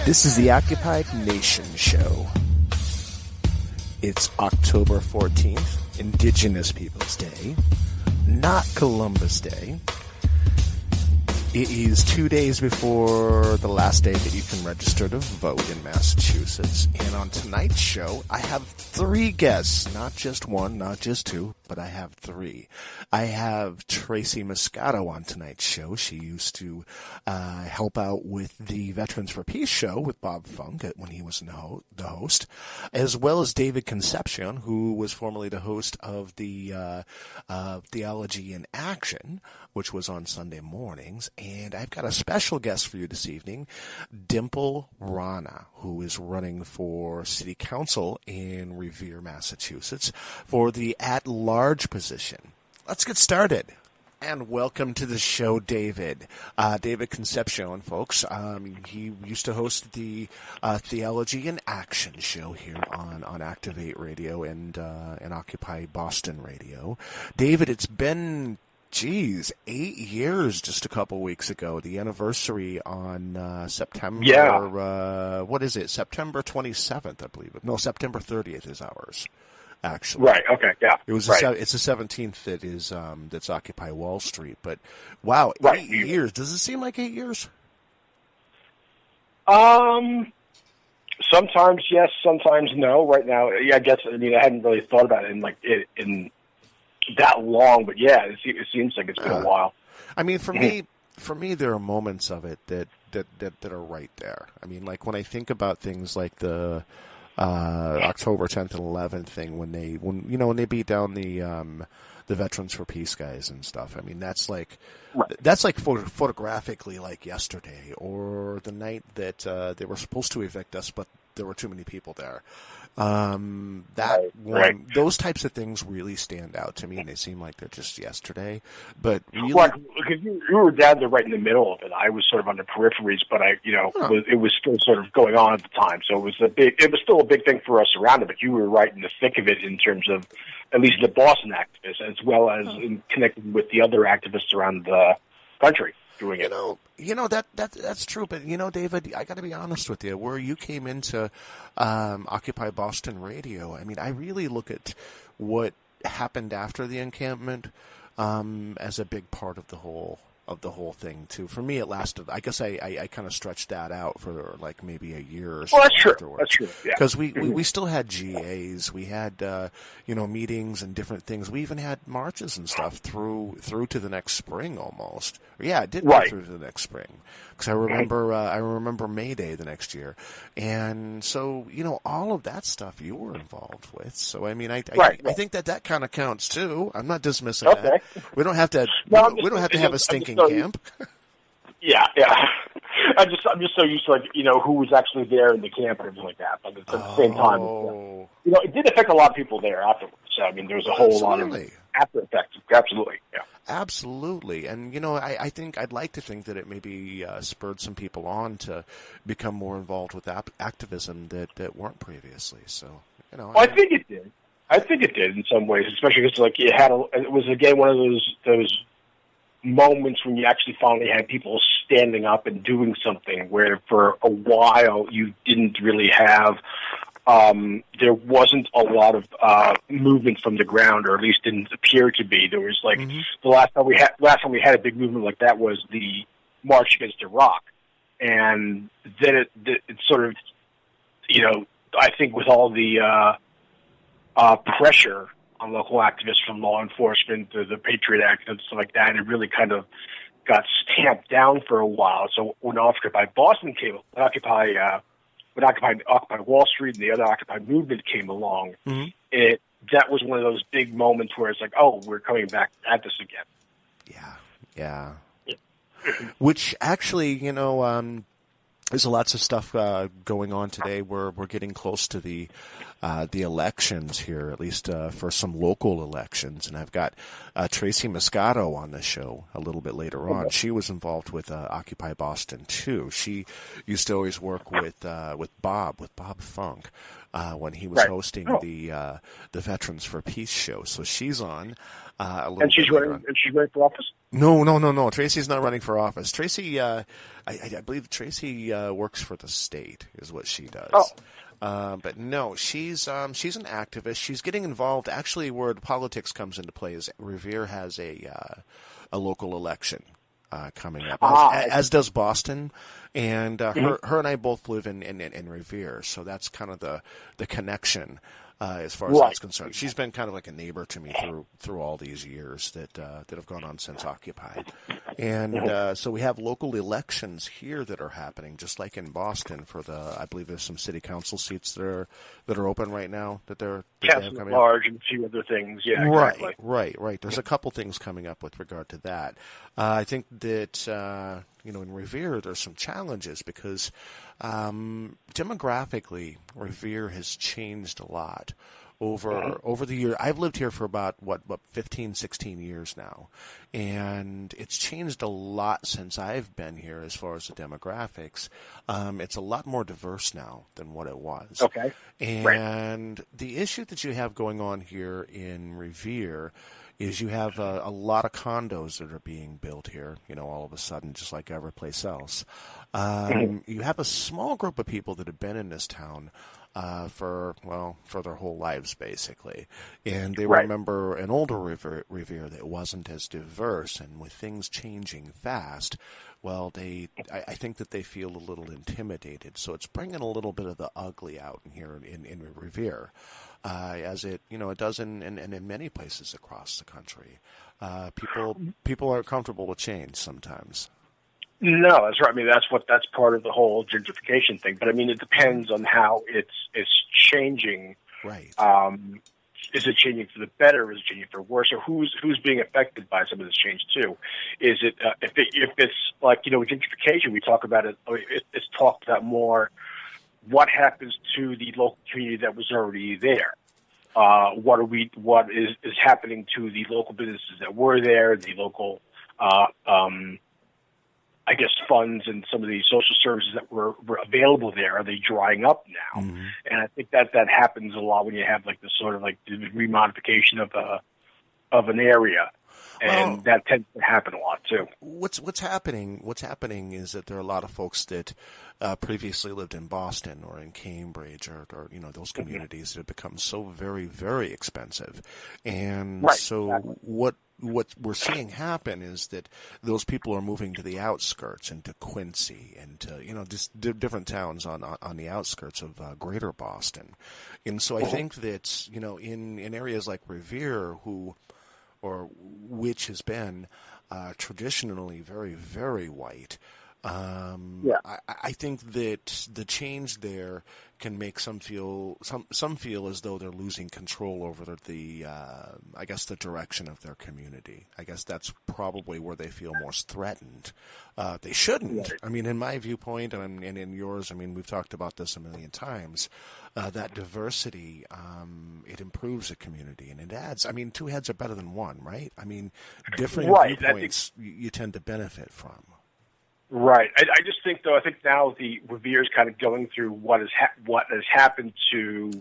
This is the Occupied Nation Show. It's October 14th, Indigenous Peoples Day, not Columbus Day. It is 2 days before the last day that you can register to vote in Massachusetts. And on tonight's show, I have three guests. Not just one, not just two, but I have three. I have Tracy Moscato on tonight's show. She used to help out with the Veterans for Peace show with Bob Funk when he was the host, as well as David Concepcion, who was formerly the host of the Theology in Action, which was on Sunday mornings. And I've got a special guest for you this evening, Dimple Rana, who is running for City Council in Revere, Massachusetts, for the at-large position. Let's get started. And welcome to the show, David. David Concepcion, folks. He used to host the Theology in Action show here on Activate Radio and Occupy Boston Radio. David, it's been 8 years just a couple weeks ago. The anniversary on September, what is it? September 27th, I believe. No, September 30th is ours, actually. Right, okay, yeah. It's the 17th that is, that's Occupy Wall Street. But, wow, right. 8 years. Does it seem like 8 years? Sometimes yes, sometimes no. Right now, I guess, I hadn't really thought about it in that long, but yeah, it seems like it's been a while. For me, there are moments of it that are right there. Like when I think about things like the October 10th and 11th thing, when they beat down the Veterans for Peace guys and stuff. That's like photographically like yesterday, or the night that they were supposed to evict us, but there were too many people there. Those types of things really stand out to me, and they seem like they're just yesterday. But really, because you were down there right in the middle of it. I was sort of on the peripheries, but it was still sort of going on at the time. So it was still a big thing for us around it. But you were right in the thick of it in terms of at least the Boston activists, as well as in connecting with the other activists around the country doing it. That's true, but David, I got to be honest with you. Where you came into Occupy Boston Radio, I really look at what happened after the encampment as a big part of the whole thing too. For me, it lasted. I guess I kind of stretched that out for like maybe a year or so. Well, that's true. Afterwards. That's true. Yeah. Because we still had GAs, we had meetings and different things. We even had marches and stuff through to the next spring almost. Yeah, it did go through to the next spring. Because I remember May Day the next year, and so all of that stuff you were involved with. So I think that kind of counts too. I'm not dismissing that. We don't have to. We don't have to have a stinking camp. Yeah. I'm just so used to who was actually there in the camp and everything like that. But at the same time, it did affect a lot of people there afterwards. So, there was a whole lot of after effects. Absolutely, yeah. Absolutely, and I think I'd like to think that it maybe spurred some people on to become more involved with activism that weren't previously. So, I think it did. I think it did in some ways, especially because it was again one of those moments when you actually finally had people standing up and doing something where for a while you didn't really have. There wasn't a lot of movement from the ground, or at least didn't appear to be. There was the last time we had a big movement like that was the March Against Iraq, and then it sort of, I think with all the pressure on local activists from law enforcement, the Patriot Act and stuff like that, it really kind of got stamped down for a while. So when Occupy Boston came, when Occupy Wall Street and the other Occupy movement came along, that was one of those big moments where it's like, oh, we're coming back at this again. Yeah. Which actually, there's lots of stuff going on today. We're getting close to the the elections here, at least for some local elections. And I've got Tracy Moscato on the show a little bit later on. She was involved with Occupy Boston too. She used to always work with Bob Funk. When he was hosting the Veterans for Peace show, so she's on a little. And she's running. And she's running for office. No. Tracy's not running for office. Tracy, I believe Tracy works for the state, is what she does. But no, she's an activist. She's getting involved. Actually, where the politics comes into play is Revere has a local election coming up, as does Boston, and her and I both live in Revere, so that's kind of the connection as far as that's concerned. She's been kind of like a neighbor to me through all these years that have gone on since Occupy, and so we have local elections here that are happening, just like in Boston for I believe there's some city council seats that are open right now that they have coming up. Large and a few other things, exactly. Right. There's a couple things coming up with regard to that. I think that in Revere there's some challenges because demographically Revere has changed a lot over the year. I've lived here for about 15, 16 years now, and it's changed a lot since I've been here as far as the demographics. It's a lot more diverse now than what it was. Okay. And the issue that you have going on here in Revere is you have a lot of condos that are being built here, all of a sudden, just like every place else. You have a small group of people that have been in this town for their whole lives, basically. And they remember an older Revere that wasn't as diverse, and with things changing fast, I think that they feel a little intimidated. So it's bringing a little bit of the ugly out in here in Revere, as it does in many places across the country. People aren't comfortable with change sometimes. No, that's right. I mean, that's part of the whole gentrification thing. But I mean, it depends on how it's changing. Right. Is it changing for the better? Is it changing for worse? Or who's being affected by some of this change too? Is it if it's like with gentrification, we talk about it. It's talked about more. What happens to the local community that was already there? What is happening to the local businesses that were there? The local funds and some of the social services that were available there, are they drying up now? Mm-hmm. And I think that happens a lot when you have like this sort of like the remodification of an area. And that tends to happen a lot too. What's happening is that there are a lot of folks that previously lived in Boston or in Cambridge or those communities that have become so very, very expensive. And so what we're seeing happen is that those people are moving to the outskirts, into Quincy, and to just different towns on the outskirts of Greater Boston. And so I think that in areas like Revere, which has been traditionally very, very white. I think that the change there can make some feel as though they're losing control over the direction of their community. I guess that's probably where they feel most threatened. They shouldn't. I mean, in my viewpoint, and in yours, I mean, we've talked about this a million times. That diversity, it improves a community, and it adds. I mean, two heads are better than one, right? I mean, different viewpoints you tend to benefit from. Right. I just think, though, now the Revere is kind of going through what has happened to.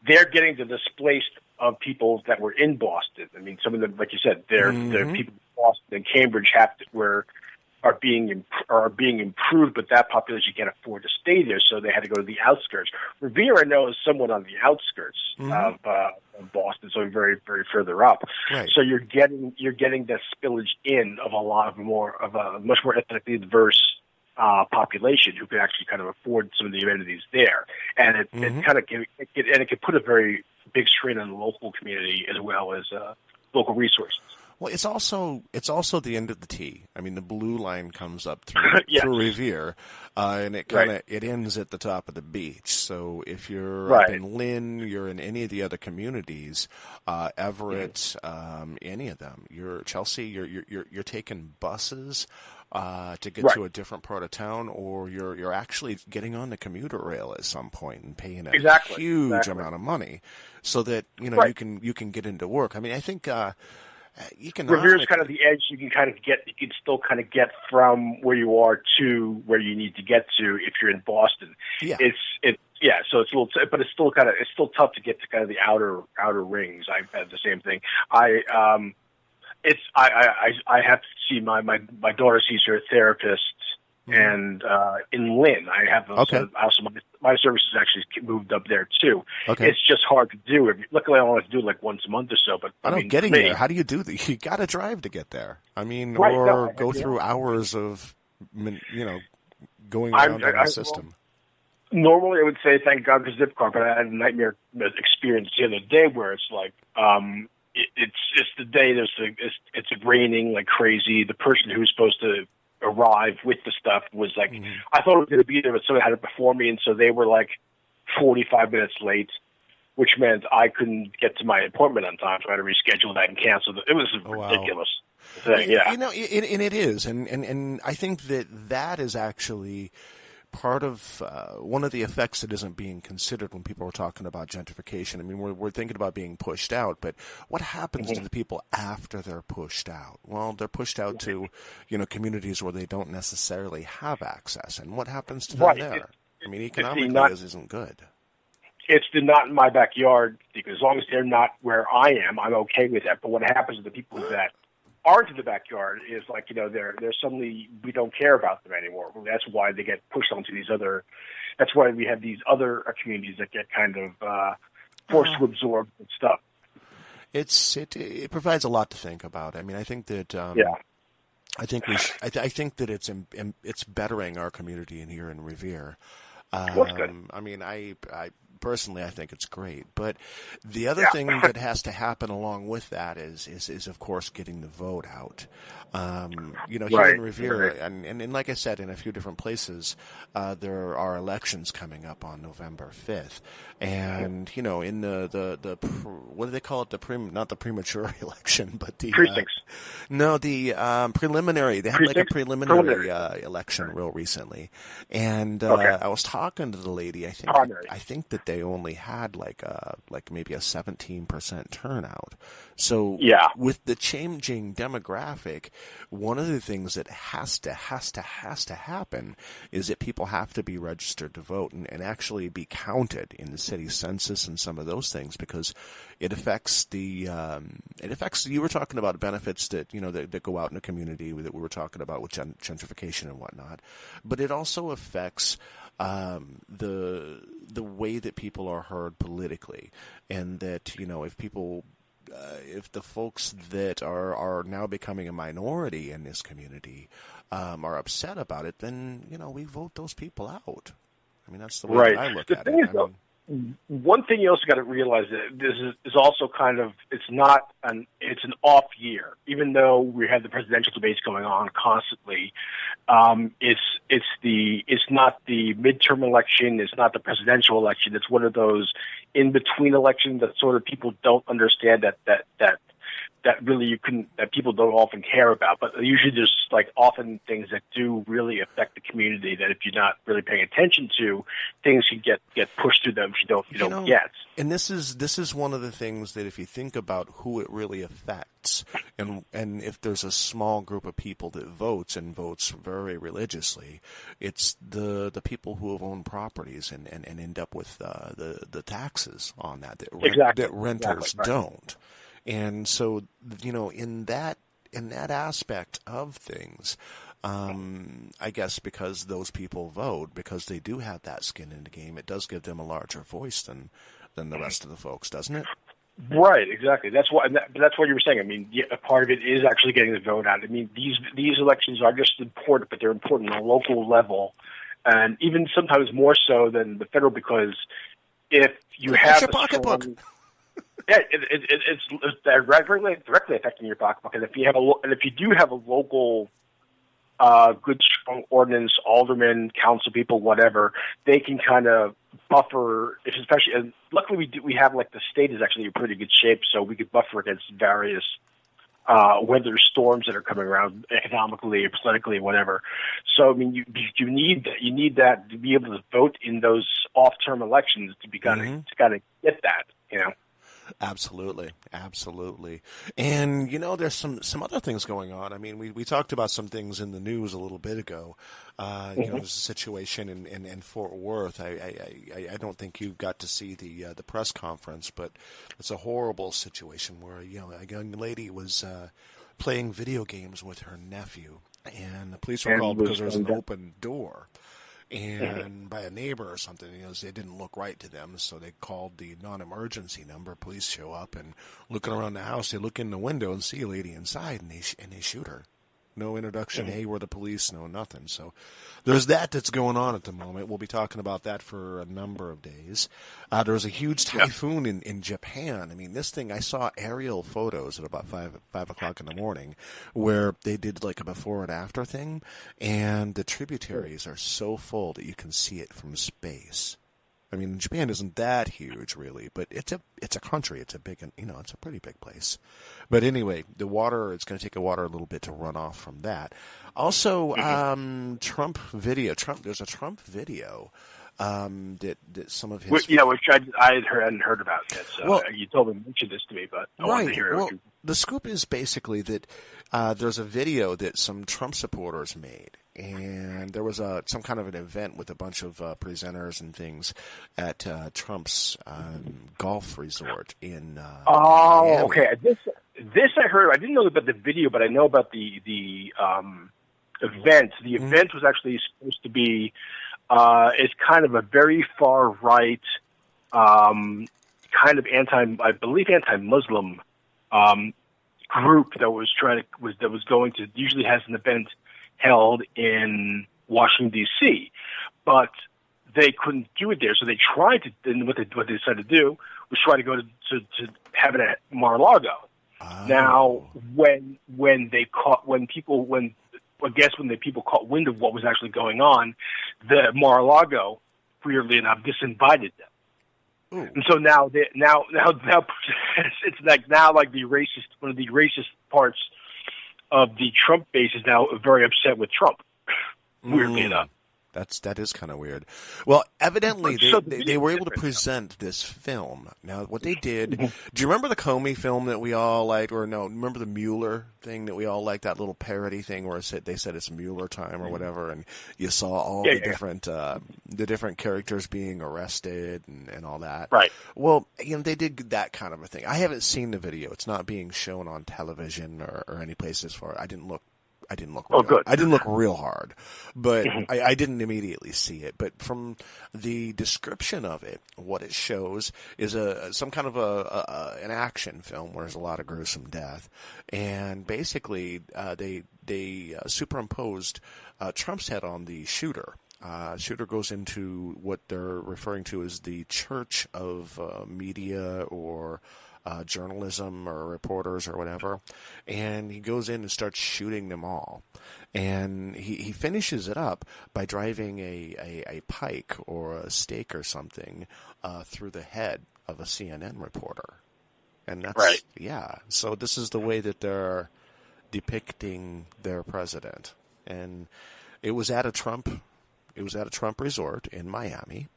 They're getting the displaced of people that were in Boston. I mean, some of them, like you said, they're people in Boston and Cambridge are being improved, but that population can't afford to stay there, so they had to go to the outskirts. Revere, I know, is somewhat on the outskirts of Boston, so very, very further up. Right. So you're getting that spillage in of a much more ethnically diverse population who can actually kind of afford some of the amenities there, and it can put a very big strain on the local community as well as local resources. Well, it's also the end of the T. I mean, the blue line comes up through Yes. through Revere, and it Right. it ends at the top of the beach. So if you're up Right. in Lynn, you're in any of the other communities, Everett, any of them. You're Chelsea. You're taking buses. To get Right. to a different part of town, or you're actually getting on the commuter rail at some point and paying a Exactly. huge Exactly. amount of money, so that Right. you can get into work. I mean, I think Revere's kind of economically, the edge you can still kind of get from where you are to where you need to get to if you're in Boston. yeah. So it's a little, but it's still tough to get to kind of the outer rings. I've had the same thing. I have to see my daughter sees her therapist, and in Lynn, I have Okay. also my services actually moved up there too. Okay. It's just hard to do. Luckily, I only have to do it like once a month or so. But I know mean, getting for me, there. How do you do that? You got to drive to get there. I mean, right? No, or go through hours of, going around on the system. Normally, I would say thank God for Zipcar, but I had a nightmare experience the other day where it's like it's the day it's raining like crazy. The person who's supposed to arrive with the stuff was like, I thought it was going to be there, but someone had it before me, and so they were like 45 minutes late, which meant I couldn't get to my appointment on time, so I had to reschedule that and cancel it. It was ridiculous. Thing, yeah. And it is, and I think that is actually part of one of the effects that isn't being considered when people are talking about gentrification. I mean, we're thinking about being pushed out, but what happens to the people after they're pushed out? Well, they're pushed out to, communities where they don't necessarily have access, and what happens to them there? I mean, economically, this isn't good. It's not in my backyard, because as long as they're not where I am, I'm okay with that. But what happens to the people that aren't in the backyard is like, they're suddenly, we don't care about them anymore. That's why they get pushed onto these other, that's why we have these other communities that get kind of forced to absorb stuff. It provides a lot to think about. I mean, I think that I think that it's bettering our community in here in Revere. That's good. I mean, I personally, I think it's great. But the other thing that has to happen along with that is of course getting the vote out. Here in Revere, and like I said, in a few different places, there are elections coming up on November 5th, and in the what do they call it? Not the premature election, but the precincts. Preliminary. They had like a preliminary election real recently, and I was talking to the lady. I think that they only had like maybe a 17% turnout. So with the changing demographic, one of the things that has to happen is that people have to be registered to vote and actually be counted in the city census and some of those things, because it affects you were talking about benefits that that go out in the community that we were talking about with gentrification and whatnot, but it also affects the way that people are heard politically, and that if the folks that are now becoming a minority in this community are upset about it, then we vote those people out. I mean, that's the way that I look at it. One thing you also got to realize that this is also kind of, it's an off year, even though we have the presidential debates going on constantly. It's not the midterm election. It's not the presidential election. It's one of those in between elections that sort of people don't understand that really that people don't often care about. But usually there's like often things that do really affect the community that if you're not really paying attention to, things can get pushed through them if you don't get. And this is one of the things that if you think about who it really affects, and if there's a small group of people that votes very religiously, it's the people who have owned properties and end up with the taxes on that renters don't. And so, in that aspect of things, I guess because those people vote, because they do have that skin in the game, it does give them a larger voice than the rest of the folks, doesn't it? Right, exactly. That's what you were saying. I mean, a part of it is actually getting the vote out. I mean, these elections are just important, but they're important on a local level, and even sometimes more so than the federal, because if you have your pocketbook. Yeah, it's directly affecting your pocketbook. And if you do have a local good strong ordinance, aldermen, council people, whatever, they can kind of buffer. Especially, and luckily we have like the state is actually in pretty good shape, so we could buffer against various weather storms that are coming around economically or politically, whatever. So I mean, you need that to be able to vote in those off-term elections to be to kind of get that, you know. Absolutely. And, there's some other things going on. I mean, we talked about some things in the news a little bit ago. There's a situation in Fort Worth. I don't think you got to see the press conference, but it's a horrible situation where, a young lady was playing video games with her nephew, and the police were called because there was an open door. And by a neighbor or something, they didn't look right to them, so they called the non-emergency number. Police show up, and looking around the house, they look in the window and see a lady inside, and they shoot her. No introduction, hey, we're the police, no nothing. So there's that's going on at the moment. We'll be talking about that for a number of days. There was a huge typhoon in Japan. I mean, this thing, I saw aerial photos at about 5 o'clock in the morning where they did like a before and after thing, and the tributaries are so full that you can see it from space. I mean, Japan isn't that huge, really, but it's a country. It's a big, it's a pretty big place. But anyway, it's going to take the water a little bit to run off from that. Also, Trump video. There's a Trump video that some of his, which I hadn't heard about yet. So you told me to mention this to me, but I wanted to hear it. Well, the scoop is basically that there's a video that some Trump supporters made. And there was some kind of an event with a bunch of presenters and things at Trump's golf resort in Miami. Okay. This I heard. I didn't know about the video, but I know about the event. The event was actually supposed to be is kind of a very far right, kind of anti-Muslim group that was going to usually has an event held in Washington D.C., but they couldn't do it there, so they tried to. And what they decided to do was try to go to have it at Mar-a-Lago. Oh. Now, when the people caught wind of what was actually going on, the Mar-a-Lago, weirdly enough, disinvited them. Ooh. And so now it's like the racist, one of the racist parts of the Trump base is now very upset with Trump. Weirdly enough. That is kind of weird. Well, evidently they were able to present this film. Now, what they did, do you remember the Comey film that we all liked, or no, remember the Mueller thing that we all liked, that little parody thing where they said it's Mueller time or whatever, and you saw all the different characters being arrested and all that. Right. Well, they did that kind of a thing. I haven't seen the video. It's not being shown on television or any places for it. I didn't look good. I didn't look real hard, but I didn't immediately see it. But from the description of it, what it shows is some kind of an action film where there's a lot of gruesome death, and basically they superimposed Trump's head on the shooter. Shooter goes into what they're referring to as the Church of Media or journalism or reporters or whatever, and he goes in and starts shooting them all. And he finishes it up by driving a pike or a stake or something through the head of a CNN reporter. And that's right. Yeah. So this is the way that they're depicting their president. And it was at a Trump resort in Miami.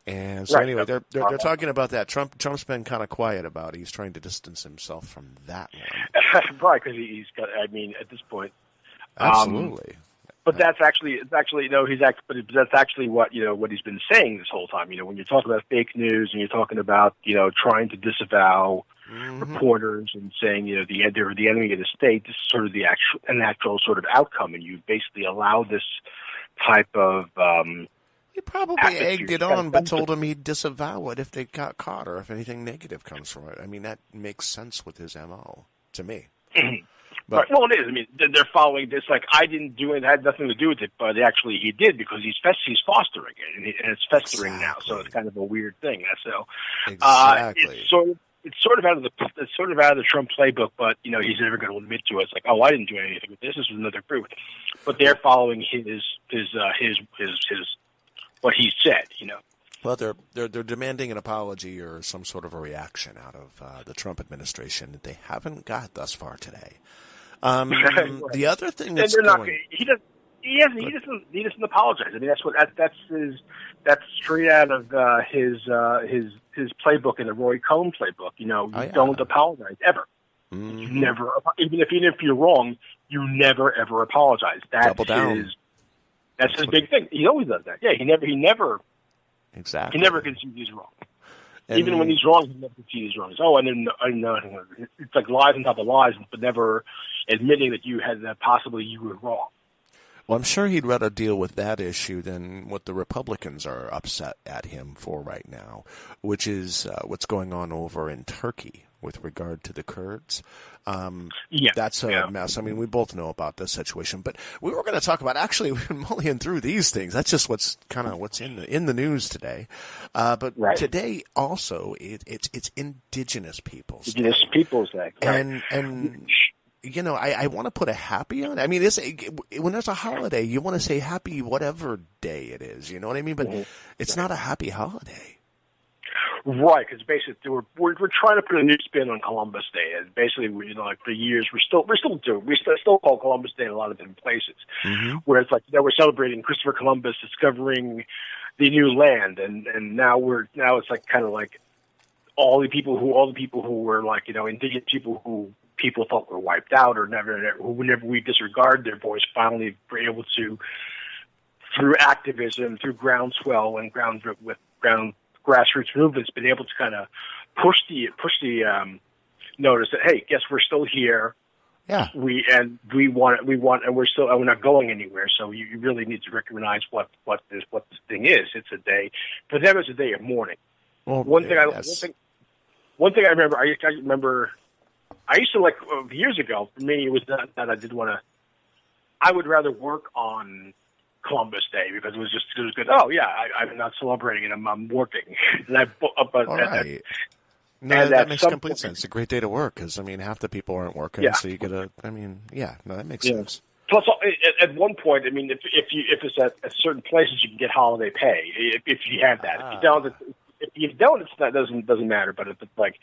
And so anyway, they're talking about that. Trump's been kind of quiet about it. He's trying to distance himself from that one. Probably because he's got. I mean, at this point, absolutely. But that's actually that's actually what what he's been saying this whole time. When you're talking about fake news and you're talking about trying to disavow reporters and saying they're the enemy of the state. This is sort of the actual sort of outcome, and you basically allow this type of. He probably egged it on, but told him he'd disavow it if they got caught or if anything negative comes from it. I mean, that makes sense with his MO, to me. But, right. Well, it is. I mean, they're following this. Like, I didn't do it. It had nothing to do with it, but actually he did because he's fostering it, and it's festering now. So it's kind of a weird thing. So exactly. It's sort of. it's sort of out of the Trump playbook, but he's never going to admit to us like, oh, I didn't do anything with this. This was another group, but they're following his what he said. Well, they're demanding an apology or some sort of a reaction out of the Trump administration that they haven't got thus far today. The other thing that's he doesn't apologize. I mean, that's straight out of his playbook in the Roy Cohn playbook. You don't apologize ever. Mm-hmm. You never, even if you're wrong, you never ever apologize. Double down. That's his big thing. He always does that. Yeah, he never. Exactly. He never concedes he's wrong. And even when he's wrong, he never concedes he's wrong. He's, I didn't know. It's like lies on top of lies, but never admitting that possibly you were wrong. Well, I'm sure he'd rather deal with that issue than what the Republicans are upset at him for right now, which is what's going on over in Turkey with regard to the Kurds. That's a mess. I mean, we both know about this situation, but we were going to talk about, actually, we've been mulling through these things. That's just what's in the news today. But today also, it's Indigenous Peoples Day. Indigenous Peoples Day. Right. And I want to put a happy on it. I mean, when there's a holiday, you want to say happy whatever day it is. You know what I mean? But it's not a happy holiday. Right, because basically we're trying to put a new spin on Columbus Day, and basically like for years we still call Columbus Day in a lot of different places, where it's like we're celebrating Christopher Columbus discovering the new land, and now it's like kind of like all the people who were like indigenous people who people thought were wiped out or whenever we disregard their voice, finally were able to, through activism, through groundswell and grassroots movements, been able to kind of push the notice that, hey, guess we're still here. Yeah. We're not going anywhere. So you really need to recognize what this thing is. It's a day for them. It's a day of mourning. Well, one thing I remember. I used to like years ago. For me, it was not that I did want to. I would rather work on Columbus Day because it was good. Oh yeah, I'm not celebrating it. I'm working. All right. No, that makes complete sense. It's a great day to work because half the people aren't working, so you get that makes sense. Plus, at one point, if it's at certain places, you can get holiday pay if you have that. If you don't, that doesn't matter. But if it's like,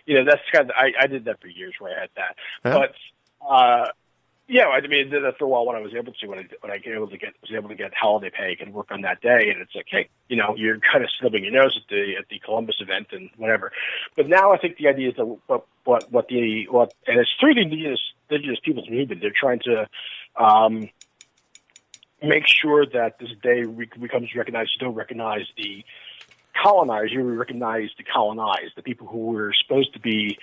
that's kind of I did that for years where I had that. Yeah. But I did that for a while when I was able to. When I was able to get holiday pay and work on that day, and it's like, hey, you're kind of snubbing your nose at the Columbus event and whatever. But now I think the idea is that and it's through the Indigenous Peoples movement. They're trying to make sure that this day becomes recognized. You don't recognize the colonized, you recognize the colonized, the people who were supposed to be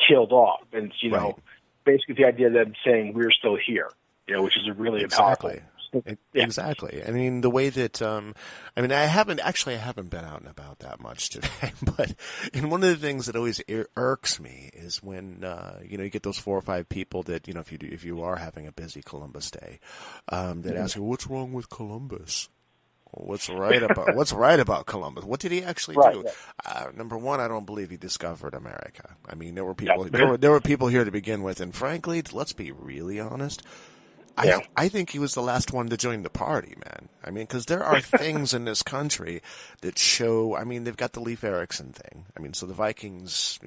killed off, and basically the idea that saying we're still here, which is a really powerful. Exactly. I mean, the way that I haven't been out and about that much today, but one of the things that always irks me is when you get those 4 or 5 people that if you are having a busy Columbus Day, that ask you, what's wrong with Columbus? What's right about Columbus? What did he actually do? Number one, I don't believe he discovered America. I mean, there were people. There were people here to begin with, and frankly, let's be really honest. I think he was the last one to join the party, man. I mean, because there are things in this country that show. I mean, they've got the Leif Erikson thing. I mean, so the Vikings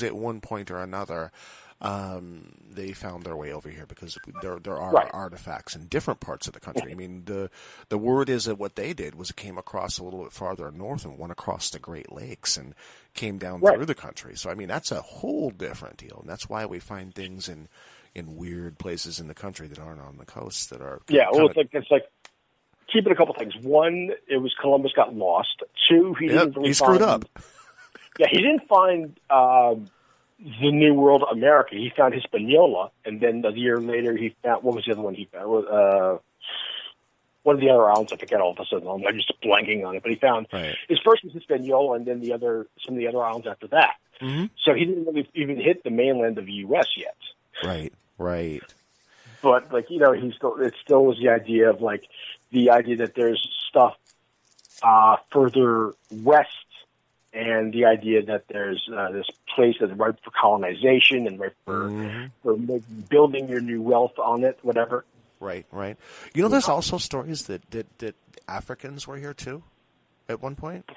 at one point or another. They found their way over here because there are artifacts in different parts of the country. I mean, the word is that what they did was it came across a little bit farther north and went across the Great Lakes and came down through the country. So, I mean, that's a whole different deal. And that's why we find things in weird places in the country that aren't on the coast that are. It's like keep it a couple things. One, it was Columbus got lost. Two, he screwed up. Yeah, he didn't find the New World America. He found Hispaniola, and then a year later he found, what was the other one he found? One of the other islands, I forget all of a sudden. I'm just blanking on it. But he found his first was Hispaniola, and then some of the other islands after that. Mm-hmm. So he didn't really even hit the mainland of the U.S. yet. Right. But it still was the idea that there's stuff further west and the idea that there's this place that's ripe for colonization and ripe for building your new wealth on it, whatever. Right. You know, there's also stories that Africans were here too, at one point.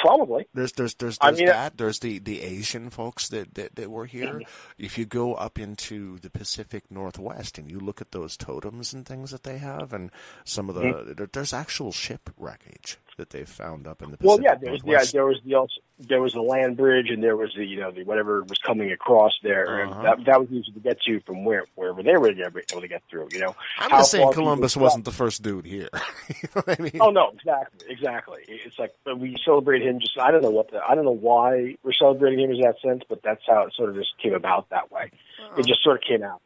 Probably. There's that. There's the Asian folks that were here. If you go up into the Pacific Northwest and you look at those totems and things that they have, and some of there's actual ship wreckage that they've found up in the Pacific Northwest. There was the land bridge, and there was the whatever was coming across there. And that was easy to get to from wherever they were able to get through. You know, I'm just saying Columbus wasn't the first dude here. You know what I mean? Oh no, exactly. It's like we celebrate him. Just I don't know why we're celebrating him in that sense, but that's how it sort of just came about that way. It just sort of came out.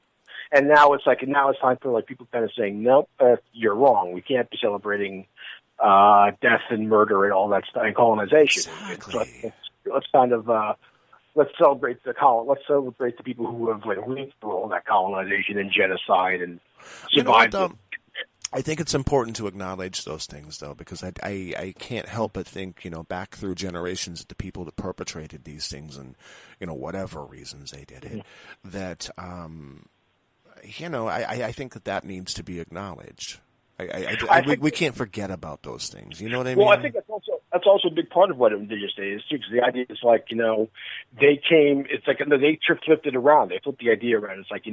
And now it's time for like people kind of saying, nope, you're wrong. We can't be celebrating death and murder and all that stuff and colonization. Exactly. Let's celebrate the people who have like lived through all that colonization and genocide and survived. I think it's important to acknowledge those things, though, because I can't help but think, back through generations of the people that perpetrated these things and, whatever reasons they did it, that, I think that needs to be acknowledged. We can't forget about those things. You know what I mean? Well, I think that's also a big part of what Indigenous Day is too. Because the idea is like they came. It's like they flipped it around. They flipped the idea around. It's like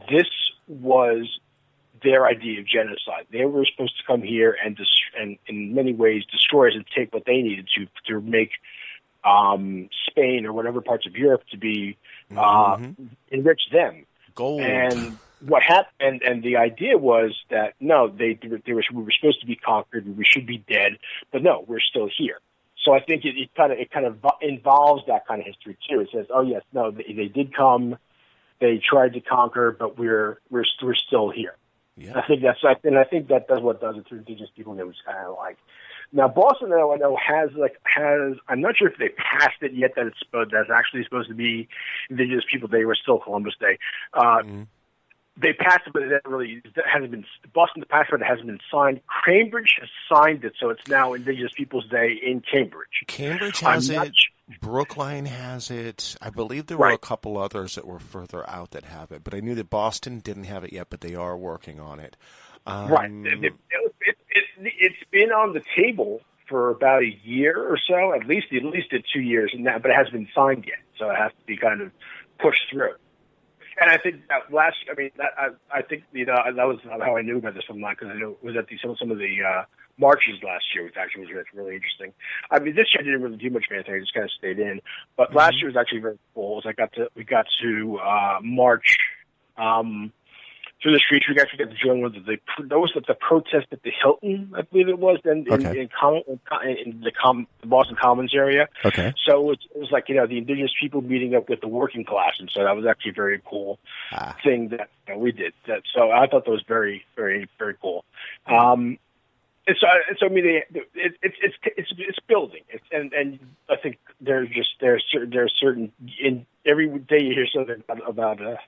this was their idea of genocide. They were supposed to come here and in many ways destroy us and take what they needed to make Spain or whatever parts of Europe to be enrich them. Gold. And what happened? And the idea was that no, we were supposed to be conquered. We should be dead, but no, we're still here. So I think it kind of involves that kind of history too. It says, oh yes, no, they did come. They tried to conquer, but we're still here. Yeah. I think that's what does it to Indigenous people. And it was kind of like now Boston, I know has. I'm not sure if they passed it yet. That's actually supposed to be Indigenous People Day. We're still Columbus Day. They passed it, but it hasn't been. Boston passed it, but it hasn't been signed. Cambridge has signed it, so it's now Indigenous Peoples Day in Cambridge. Cambridge has it. Brookline has it. I believe there were a couple others that were further out that have it, but I knew that Boston didn't have it yet, but they are working on it. Right. It's been on the table for about a year or so, at least 2 years, but it hasn't been signed yet, so it has to be kind of pushed through. And I think that I think that was how I knew about this online, because I know it was at some of the marches last year, which actually was really interesting. I mean, this year I didn't really do much of anything; I just kind of stayed in. But last year was actually very cool. We got to march through the streets. We actually got to join one of the protest at the Hilton, I believe it was, in the Boston Commons area. Okay. So it was like the indigenous people meeting up with the working class, and so that was actually a very cool thing that we did. So I thought that was very, very, very cool. And so I mean, it's building, and I think there's certain in every day you hear something about a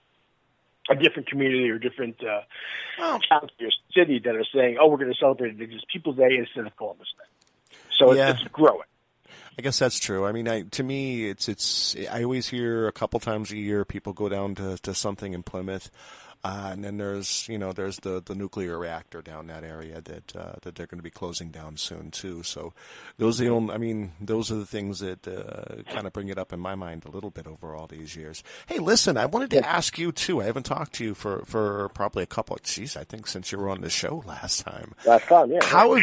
different community or different county or city that are saying, "Oh, we're going to celebrate Indigenous Peoples Day instead of Columbus Day." So it's growing. I guess that's true. I mean, to me, it's. I always hear a couple times a year people go down to something in Plymouth. And then there's the nuclear reactor down that area that they're going to be closing down soon too. So those are the things that kind of bring it up in my mind a little bit over all these years. Hey, listen, I wanted to ask you too. I haven't talked to you for probably a couple. I think since you were on the show last time. Last time, yeah. How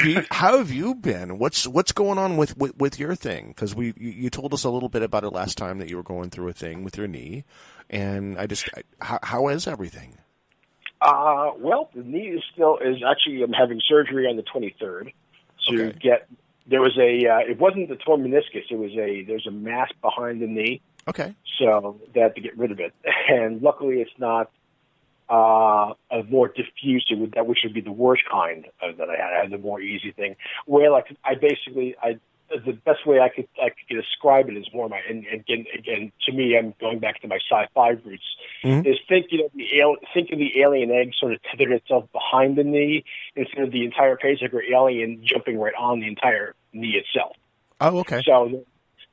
have you been? What's going on with your thing? Because you told us a little bit about it last time that you were going through a thing with your knee, and how is everything? Well, the knee is actually, I'm having surgery on the 23rd to get, there was it wasn't the torn meniscus, there's a mass behind the knee. Okay. So they had to get rid of it. And luckily it's not, a more diffuse, which would be the worst kind that I had. I had the more easy thing where I the best way I could describe it is more my, and again, to me, I'm going back to my sci-fi roots, is think of the alien egg sort of tethered itself behind the knee instead of the entire pacemaker alien jumping right on the entire knee itself. Oh, okay. So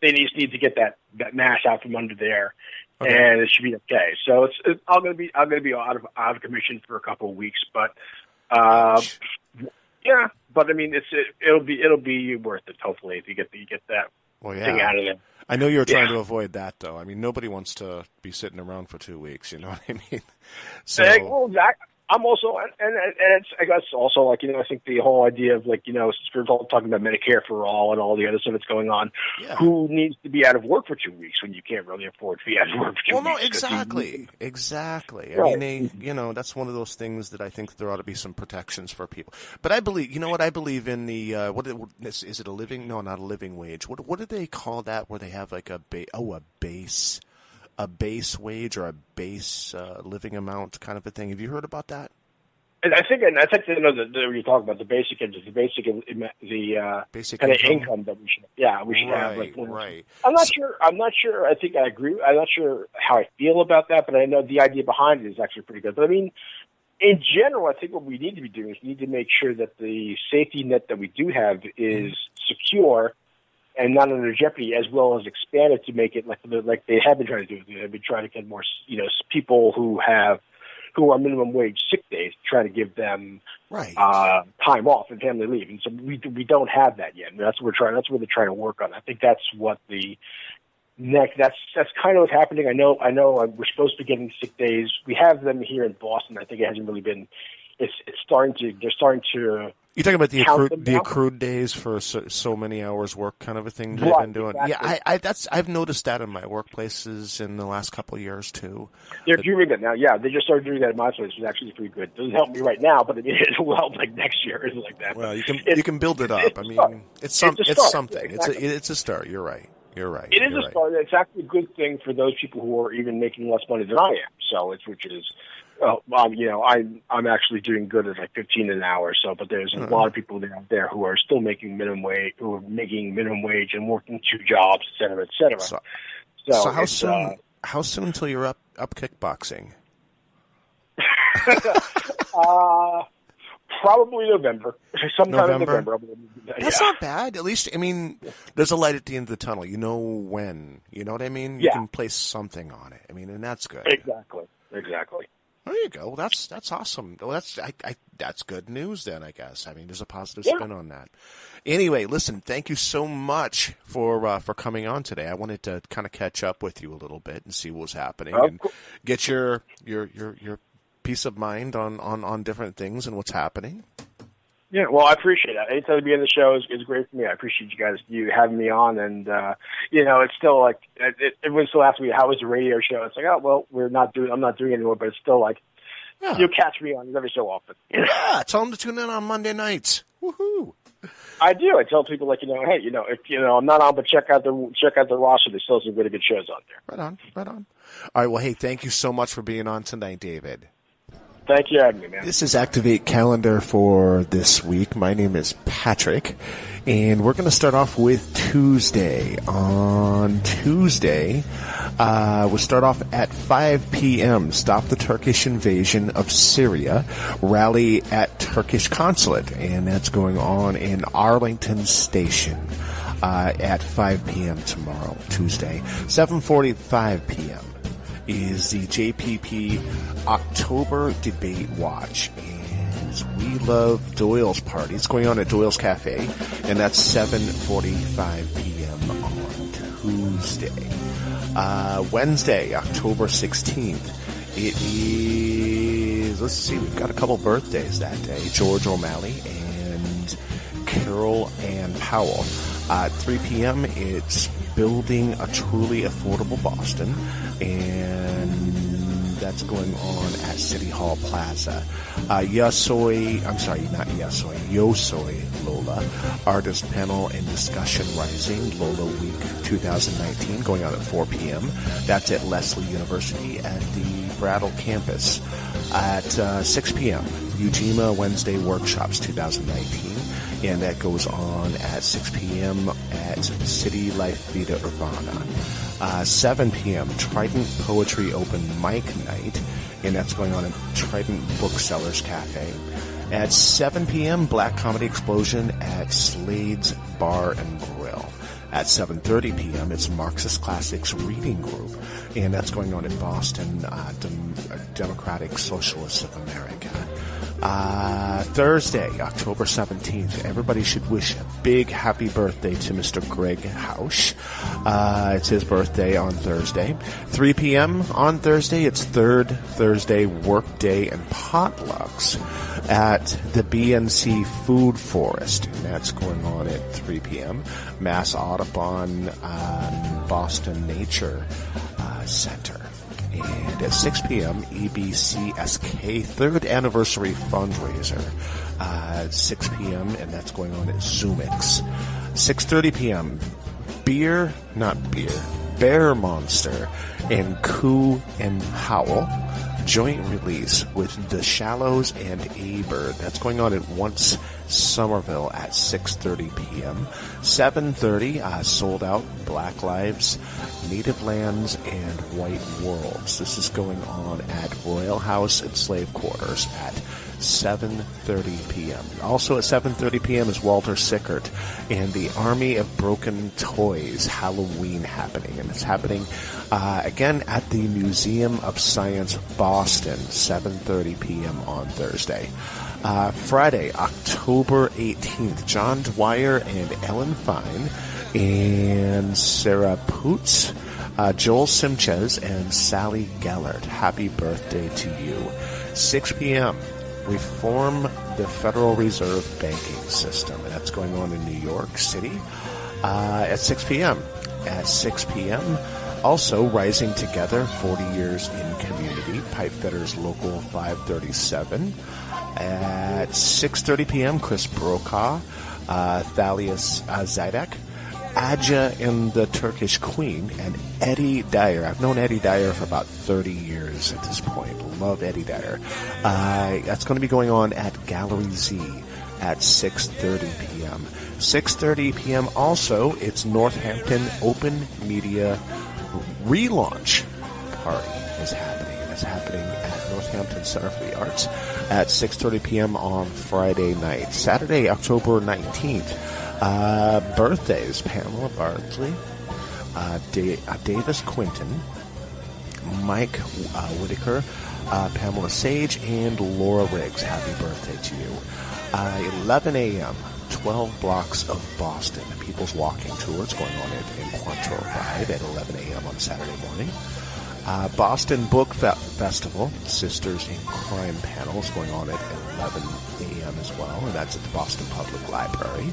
they just need to get that mass out from under there, and it should be okay. So I'm gonna be out of commission for a couple of weeks, but yeah. But I mean, it'll be worth it. Hopefully, if you get that thing out of there. I know you're trying to avoid that, though. I mean, nobody wants to be sitting around for 2 weeks. You know what I mean? So I'm also, and it's, I guess also like, I think the whole idea of like, since we're talking about Medicare for all and all the other stuff that's going on, who needs to be out of work for 2 weeks when you can't really afford to be out of work for 2 weeks? Well, no, exactly. I mean, that's one of those things that I think there ought to be some protections for people. But I believe, I believe in the, is it a living? No, not a living wage. What do they call that where they have like a base wage or a base living amount kind of a thing. Have you heard about that? And I think that when you talk about the basic kind of income that we should have. Like, right. I'm not sure. I think I agree. I'm not sure how I feel about that, but I know the idea behind it is actually pretty good. But I mean, in general, I think what we need to be doing is we need to make sure that the safety net that we do have is secure and not under jeopardy, as well as expanded to make it like they have been trying to do. They've been trying to get more, people who are minimum wage sick days, try to give them time off and family leave, and so we don't have that yet. And that's what they're trying to work on. I think that's what the next. That's kind of what's happening. I know. We're supposed to be getting sick days. We have them here in Boston. I think it hasn't really been. It's starting to. They're starting to. You're talking about the accrued days for so many hours work kind of a thing they've been doing. Exactly. Yeah, I've noticed that in my workplaces in the last couple of years too. They're doing that now. Yeah, they just started doing that in my place, which is actually pretty good. It doesn't help me right now, but it will help like next year or something like that. Well, you can build it up. I mean, it's something. Exactly. It's a start. You're right. It is a start. It's actually a good thing for those people who are even making less money than I am. So which is. I'm actually doing good at like 15 an hour. So, but there's a lot of people out there who are still making minimum wage, and working 2 jobs, et cetera, et cetera. So how soon until you're up kickboxing? Probably November. Sometime in November. That's not bad. At least, I mean, there's a light at the end of the tunnel. You know when. You know what I mean? You can place something on it. I mean, and that's good. Exactly. There you go. That's awesome. Well, that's good news then, I guess. I mean, there's a positive spin on that. Anyway, listen, thank you so much for coming on today. I wanted to kind of catch up with you a little bit and see what was happening and get your peace of mind on different things and what's happening. Yeah, well, I appreciate that. Anytime to be on the show is great for me. I appreciate you having me on, and it's still like everyone still asks me how was the radio show. It's like, oh well, I'm not doing it anymore, but it's still like you'll catch me on every so often. Yeah, tell them to tune in on Monday nights. Woohoo! I do. I tell people hey, if I'm not on, but check out the roster. There's still some really good shows on there. Right on. All right. Well, hey, thank you so much for being on tonight, David. Thank you for having me, man. This is Activate Calendar for this week. My name is Patrick, and we're going to start off with Tuesday. On Tuesday, we'll start off at 5 p.m. Stop the Turkish invasion of Syria. Rally at Turkish Consulate, and that's going on in Arlington Station at 5 p.m. tomorrow, Tuesday. 7:45 p.m. is the JPP October Debate Watch, and we love Doyle's party. It's going on at Doyle's Cafe, and that's 7:45 p.m. on Tuesday. Wednesday, October 16th, it is, let's see, we've got a couple birthdays that day. George O'Malley and Carol Ann Powell. At 3 p.m., it's Building a Truly Affordable Boston, and that's going on at City Hall Plaza. Yosoi Lola, Artist Panel and Discussion Rising, Lola Week 2019, going on at 4 p.m. That's at Lesley University at the Brattle campus. At 6 p.m., Ujima Wednesday Workshops 2019. and that goes on at 6 p.m. at City Life Vita Urbana. 7 p.m. Trident Poetry Open Mic Night, and that's going on at Trident Booksellers Cafe. At 7 p.m., Black Comedy Explosion at Slade's Bar and Grill. At 7:30 p.m., it's Marxist Classics Reading Group, and that's going on in Boston, Democratic Socialists of America. Thursday, October 17th, everybody should wish a big happy birthday to Mr. Greg Hausch. It's his birthday on Thursday. 3 p.m. on Thursday, it's Third Thursday Workday and Potlucks at the BNC Food Forest, and that's going on at 3 p.m. Mass Audubon Boston Nature Center. And at 6 p.m., EBCSK third anniversary fundraiser at 6 p.m., and that's going on at Zoomix. 6:30 p.m., Bear Monster and Coo and Howl joint release with The Shallows and A-Bird. That's going on at Once Somerville at 6:30 p.m. 7:30, sold out Black Lives, Native Lands, and White Worlds. This is going on at Royal House and Slave Quarters at 7:30 p.m. Also at 7:30 p.m. is Walter Sickert and the Army of Broken Toys Halloween happening. And it's happening again at the Museum of Science Boston, 7:30 p.m. on Thursday. Friday, October 18th, John Dwyer and Ellen Fine and Sarah Poots, Joel Simches, and Sally Gellert. Happy birthday to you. 6 p.m., Reform the Federal Reserve Banking System. And that's going on in New York City at 6 p.m. At 6 p.m., also Rising Together, 40 Years in Community, Pipefitters Local 537. At 6:30 p.m., Chris Brokaw, Thalias Zidek, Adja and the Turkish Queen, and Eddie Dyer. I've known Eddie Dyer for about 30 years at this point. Love Eddie Dyer. That's going to be going on at Gallery Z at 6:30 p.m. 6:30 p.m. also, it's Northampton Open Media Relaunch Party is happening. And it's happening at Northampton Center for the Arts at 6:30 p.m. on Friday night. Saturday, October 19th. Birthdays: Pamela Bardsley, Davis Quinton, Mike Whitaker, Pamela Sage, and Laura Riggs. Happy birthday to you. 11 a.m., 12 blocks of Boston. The People's Walking Tour is going on in Quantro 5 at 11 a.m. on Saturday morning. Boston Book Festival, Sisters in Crime panel is going on at 11 a.m. as well, and that's at the Boston Public Library.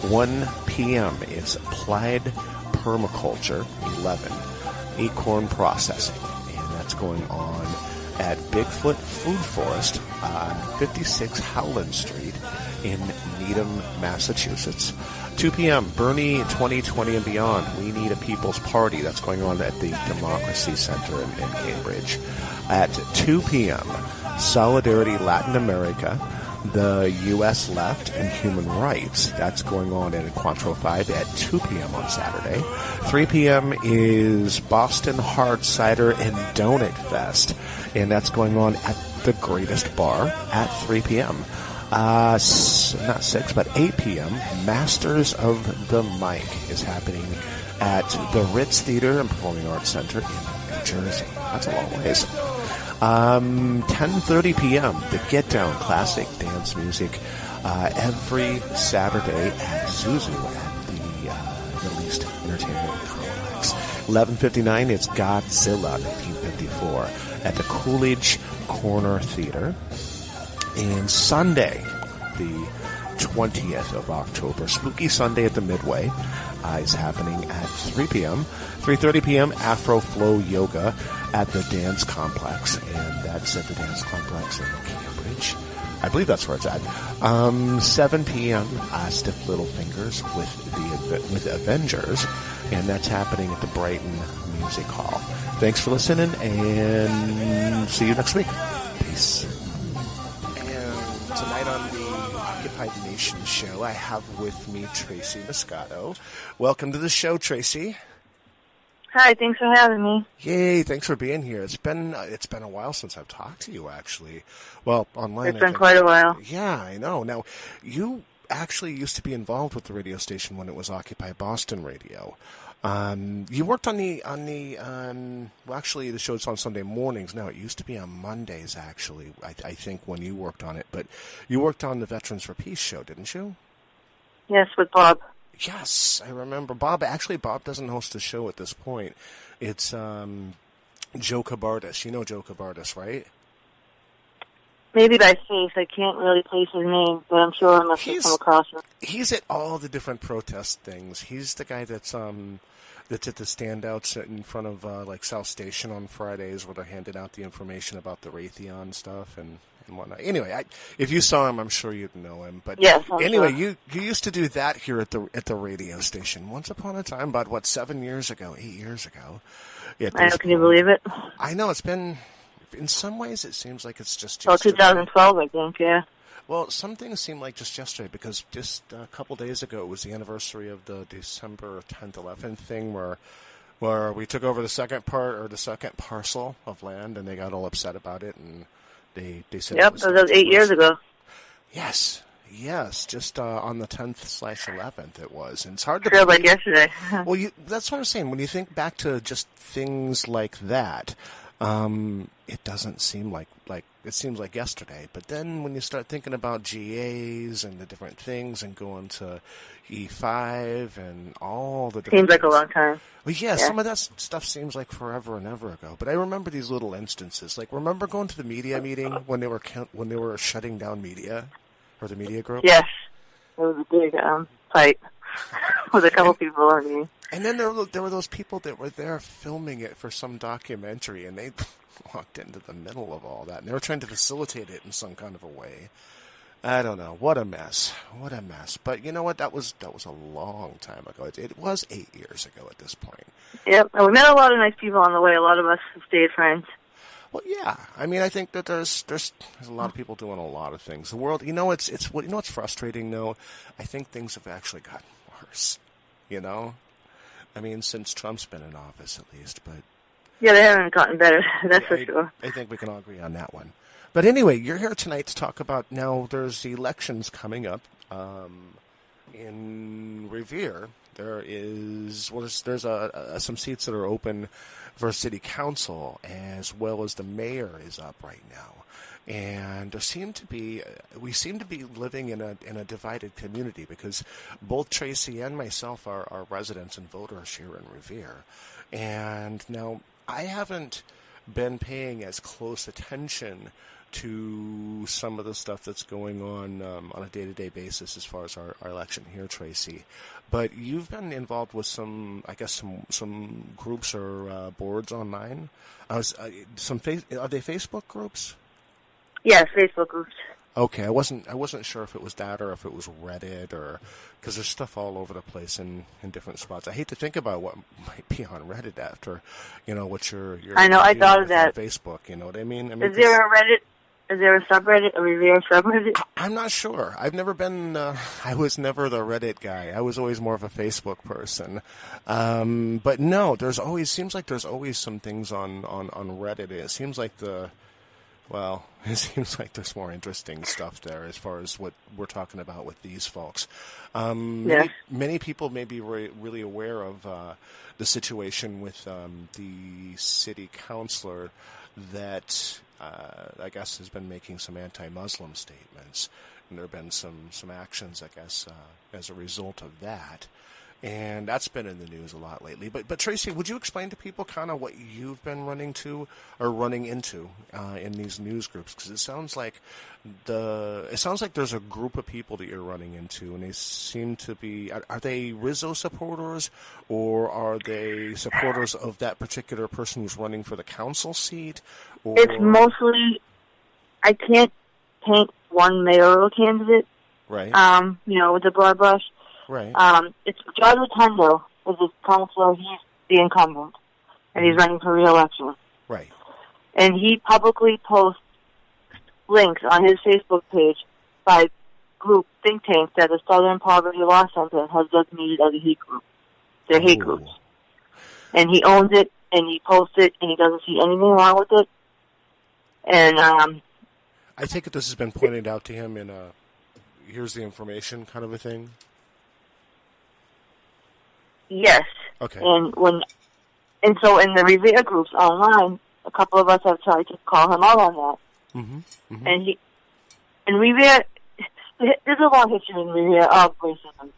1 p.m., it's Applied Permaculture, 11, Acorn Processing, and that's going on at Bigfoot Food Forest on 56 Howland Street in Needham, Massachusetts. 2 p.m., Bernie 2020 and Beyond, We Need a People's Party. That's going on at the Democracy Center in Cambridge. At 2 p.m., Solidarity Latin America, the U.S. Left, and Human Rights. That's going on in Quantro 5 at 2 p.m. on Saturday. 3 p.m. is Boston Hard Cider and Donut Fest, and that's going on at the Greatest Bar at 3 p.m. Not 6, but 8 p.m., Masters of the Mic is happening at the Ritz Theater and Performing Arts Center in New Jersey. That's a long ways. 10:30 p.m., the Get Down Classic Dance Music every Saturday at Zuzu at the Middle East Entertainment Complex. 11:59, it's Godzilla 1954 at the Coolidge Corner Theater. And Sunday, the 20th of October, Spooky Sunday at the Midway is happening at 3 p.m. 3:30 p.m., Afro Flow Yoga at the Dance Complex, and that's at the Dance Complex in Cambridge. I believe that's where it's at. 7 p.m., Stiff Little Fingers with Avengers, and that's happening at the Brighton Music Hall. Thanks for listening, and see you next week. Peace. And tonight on the Occupied Nation show. I have with me Tracy Moscato. Welcome to the show, Tracy. Hi, thanks for having me. Yay, thanks for being here. It's been a while since I've talked to you, actually. Well, online. It's been quite a while. Yeah, I know. Now, you actually used to be involved with the radio station when it was Occupy Boston Radio. You worked on the well, actually, the show's on Sunday mornings now. It used to be on Mondays, actually, I think, when you worked on it. But you worked on the Veterans for Peace show, didn't you? Yes, with Bob. Yes, I remember. Bob doesn't host the show at this point. It's Joe Cabardis. You know Joe Cabardis, right? Maybe by face. I can't really place his name, but I'm sure I must have come across him. He's at all the different protest things. He's the guy that's at the standouts in front of like South Station on Fridays, where they're handing out the information about the Raytheon stuff and whatnot. Anyway, if you saw him, I'm sure you'd know him. But yes, anyway, sure. you used to do that here at the radio station once upon a time, about 8 years ago. I know. Can you believe it? I know. It's been. In some ways, it seems like it's just yesterday. 2012, I think, yeah. Well, some things seem like just yesterday, because just a couple days ago, it was the anniversary of the December 10th, 11th thing where we took over the second parcel of land, and they got all upset about it, and they said... Yep, that was 8 years ago. Yes, just on the 10th/11th it was. And it's hard to feel like yesterday. Well, that's what I'm saying. When you think back to just things like that... it doesn't seem like it seems like yesterday. But then when you start thinking about GAs and the different things and going to E5 and all the different seems like a long time. Well, yeah, some of that stuff seems like forever and ever ago. But I remember these little instances. Like, remember going to the media meeting when they were shutting down media or the media group? Yes, it was a big fight with a couple people on me. And then there were those people that were there filming it for some documentary, and they walked into the middle of all that, and they were trying to facilitate it in some kind of a way. I don't know. What a mess. But you know what? That was a long time ago. It was 8 years ago at this point. Yep, and we met a lot of nice people on the way. A lot of us have stayed friends. Well, yeah. I mean, I think that there's a lot of people doing a lot of things. The world, what's frustrating though? I think things have actually gotten worse. You know. I mean, since Trump's been in office, at least, but... Yeah, they haven't gotten better, that's for sure. I think we can all agree on that one. But anyway, you're here tonight to talk about, now there's elections coming up in Revere. There's some seats that are open for city council, as well as the mayor is up right now. And we seem to be living in a divided community, because both Tracy and myself are residents and voters here in Revere. And now I haven't been paying as close attention to some of the stuff that's going on a day-to-day basis as far as our election here, Tracy. But you've been involved with some groups or boards online. Are they Facebook groups? Yes, Facebook groups. Okay, I wasn't sure if it was that or if it was Reddit, or because there's stuff all over the place in different spots. I hate to think about what might be on Reddit after, what your I know, I thought of that. Facebook, you know what I mean? Is there a Reddit? Is there a subreddit, a Revere subreddit? I'm not sure. I've never been. I was never the Reddit guy. I was always more of a Facebook person. But no, seems like there's always some things on Reddit. It seems like it seems like there's more interesting stuff there as far as what we're talking about with these folks. Many people may be really aware of the situation with the city councilor that I guess has been making some anti-Muslim statements, and there have been some actions, I guess, as a result of that. And that's been in the news a lot lately. But Tracy, would you explain to people kind of what you've been running into in these news groups? Because it sounds like there's a group of people that you're running into, and they seem to be. Are they Rizzo supporters, or are they supporters of that particular person who's running for the council seat? Or... It's mostly. I can't paint one mayoral candidate. Right. With the broad brush. Right. It's John Rotundo is the councilor. He's the incumbent, and he's running for re-election. Right. And he publicly posts links on his Facebook page by group, think tank, that the Southern Poverty Law Center has designated as a hate group. They're hate groups. And he owns it, and he posts it, and he doesn't see anything wrong with it. And I take it this has been pointed out to him in a here's the information kind of a thing? Yes. Okay. And so in the Revere groups online, a couple of us have tried to call him out on that. Mm-hmm. Mm-hmm. And Revere, there's a long history in Revere of racism.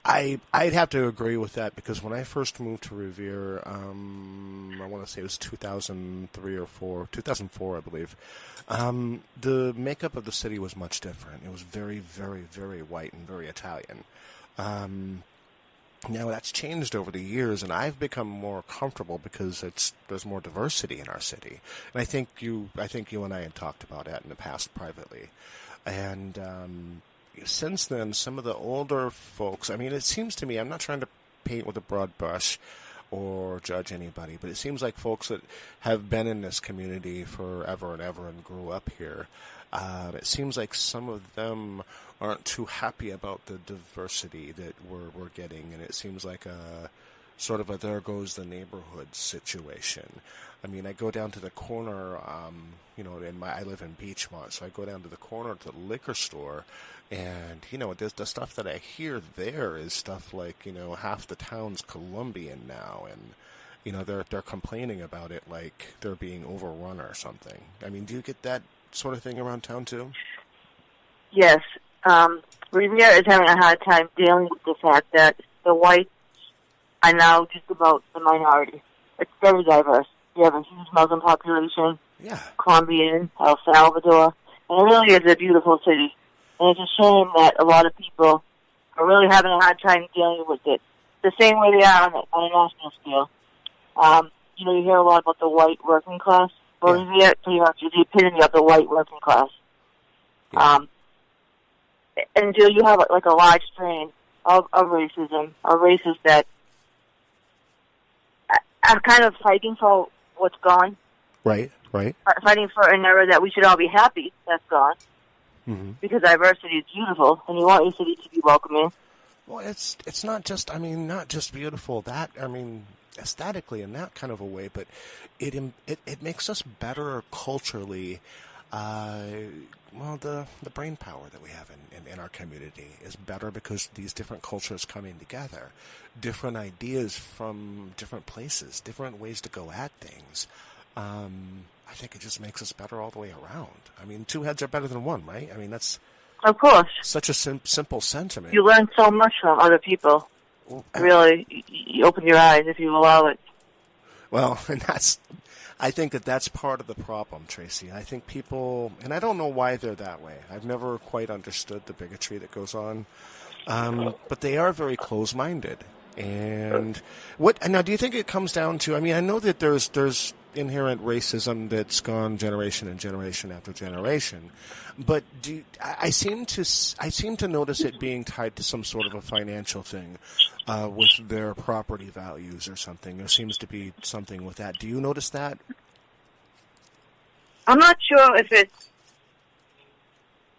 I'd have to agree with that because when I first moved to Revere, I want to say it was 2003 or 2004, I believe. The makeup of the city was much different. It was very, very, very white and very Italian. Now that's changed over the years, and I've become more comfortable because there's more diversity in our city. And I think you and I had talked about that in the past privately, and since then, some of the older folks, I mean, it seems to me, I'm not trying to paint with a broad brush or judge anybody, but it seems like folks that have been in this community forever and ever and grew up here, it seems like some of them aren't too happy about the diversity that we're getting, and it seems like a sort of a there goes the neighborhood situation. I mean, I go down to the corner, I live in Beachmont, so I go down to the corner to the liquor store, and, the stuff that I hear there is stuff like, half the town's Colombian now, and, they're complaining about it like they're being overrun or something. I mean, do you get that sort of thing around town, too? Yes. Revere is having a hard time dealing with the fact that the whites are now just about the minority. It's very diverse. You have a huge Muslim population, yeah, Colombian, El Salvador, and it really is a beautiful city. And it's a shame that a lot of people are really having a hard time dealing with it. The same way they are on a national scale. You hear a lot about the white working class. Well, Revere pretty much is the epitome of the white working class. Yeah. And you have like a large strain of racism, of races that are kind of fighting for what's gone. Right. Fighting for an era that we should all be happy that's gone. Mm-hmm. Because diversity is beautiful, and you want your city to be welcoming. Well, it's not just beautiful. That, aesthetically in that kind of a way, but it makes us better culturally. The brain power that we have in our community is better because these different cultures coming together, different ideas from different places, different ways to go at things. I think it just makes us better all the way around. I mean, two heads are better than one, right? I mean, that's of course such a simple sentiment. You learn so much from other people. Really, you open your eyes if you allow it. Well, and I think that's part of the problem, Tracy. I think people, and I don't know why they're that way. I've never quite understood the bigotry that goes on, but they are very close-minded. And now? Do you think it comes down to? I mean, I know that there's inherent racism that's gone generation and generation after generation, but I seem to notice it being tied to some sort of a financial thing with their property values or something. There seems to be something with that. Do you notice that? I'm not sure if it's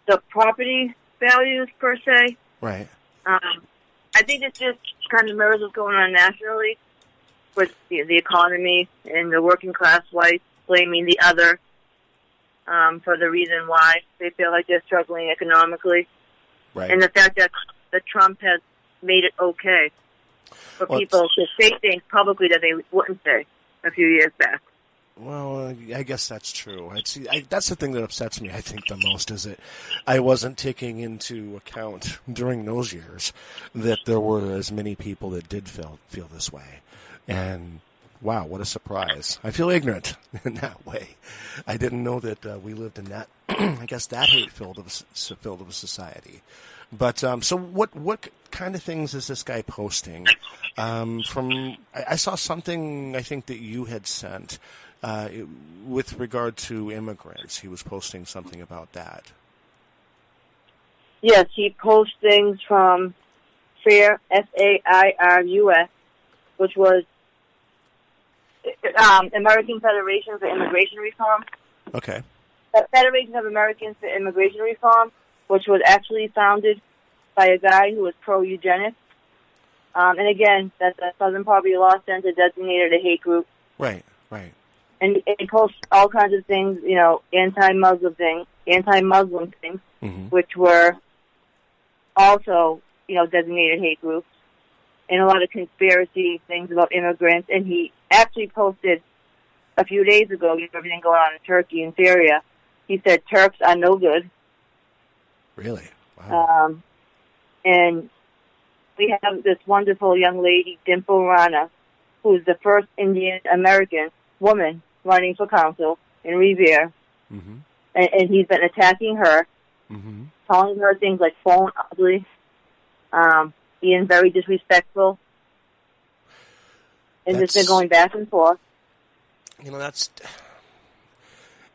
the property values per se. Right. I think it's just kind of mirrors what's going on nationally with the economy and the working class whites blaming the other for the reason why they feel like they're struggling economically. Right. And the fact that Trump has made it okay for people to say things publicly that they wouldn't say a few years back. Well, I guess that's true. That's the thing that upsets me, I think, the most, is that I wasn't taking into account during those years that there were as many people that did feel this way. And, wow, what a surprise. I feel ignorant in that way. I didn't know that we lived in that, I guess, that hate-filled of a society. But so what kind of things is this guy posting? I saw something, I think, that you had sent with regard to immigrants. He was posting something about that. Yes, he posts things from FAIRUS, FAIRUS, which was American Federation for Immigration Reform. Okay. The Federation of Americans for Immigration Reform which was actually founded by a guy who was pro-eugenics. And again, that's a Southern Poverty Law Center designated a hate group. Right, right. And it posts all kinds of things, anti-Muslim things, which were also, designated hate groups, and a lot of conspiracy things about immigrants. And he actually posted a few days ago, everything going on in Turkey and Syria. He said Turks are no good. Really? Wow. And we have this wonderful young lady, Dimple Rana, who's the first Indian American woman running for council in Revere. Mm-hmm. And he's been attacking her, calling her things like phone ugly, being very disrespectful, and just been going back and forth.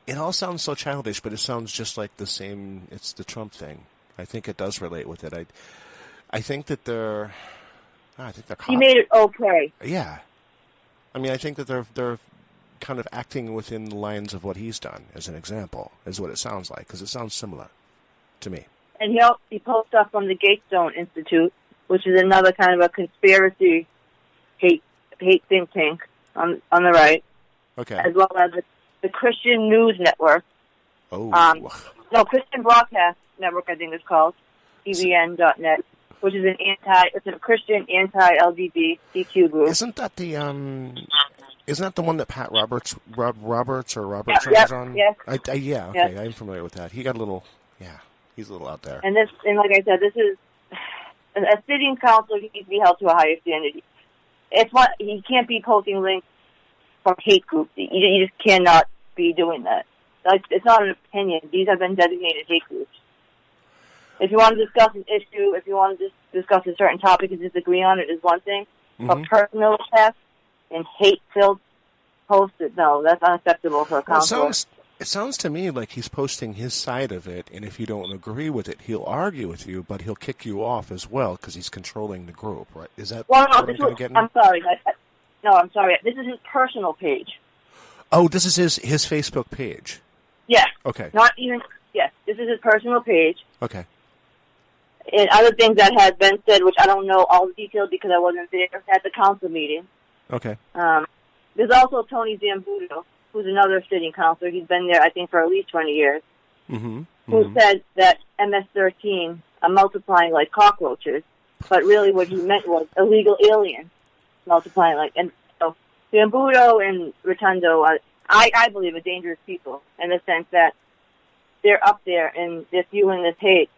It all sounds so childish, but it sounds just like the same. It's the Trump thing. I think it does relate with it. I think that they're He made it okay. Yeah. I mean, I think that they're kind of acting within the lines of what he's done, as an example, is what it sounds like, because it sounds similar to me. And he pulls stuff from the Gatestone Institute, which is another kind of a conspiracy hate think tank on the right. Okay. As well as the Christian News Network. Oh. Christian Broadcast Network, I think it's called, CBN.net, which is it's a Christian anti-LGBTQ group. Isn't that the one that Pat Roberts was on? Yes. Okay, I'm familiar with that. He got he's a little out there. And like I said, this is a sitting council. He needs to be held to a higher standard. He can't be posting links from hate groups. You just cannot be doing that. It's not an opinion. These have been designated hate groups. If you want to discuss an issue, if you want to discuss a certain topic and disagree on it is one thing. But personal attacks and hate-filled posts, no, that's unacceptable for a counselor. It sounds to me like he's posting his side of it, and if you don't agree with it, he'll argue with you, but he'll kick you off as well because he's controlling the group, right? Is that what I'm going to get? I'm sorry. I'm sorry. This is his personal page. Oh, this is his Facebook page. Yes. Okay. Yes, this is his personal page. Okay. And other things that had been said, which I don't know all the details because I wasn't there at the council meeting. Okay. There's also Tony Zambuto, who's another sitting councilor. He's been there, I think, for at least 20 years. Who said that MS-13 are multiplying like cockroaches, but really what he meant was illegal aliens multiplying like. And so Zambuto and Rotundo are, I believe, are dangerous people in the sense that they're up there and they're fueling this hate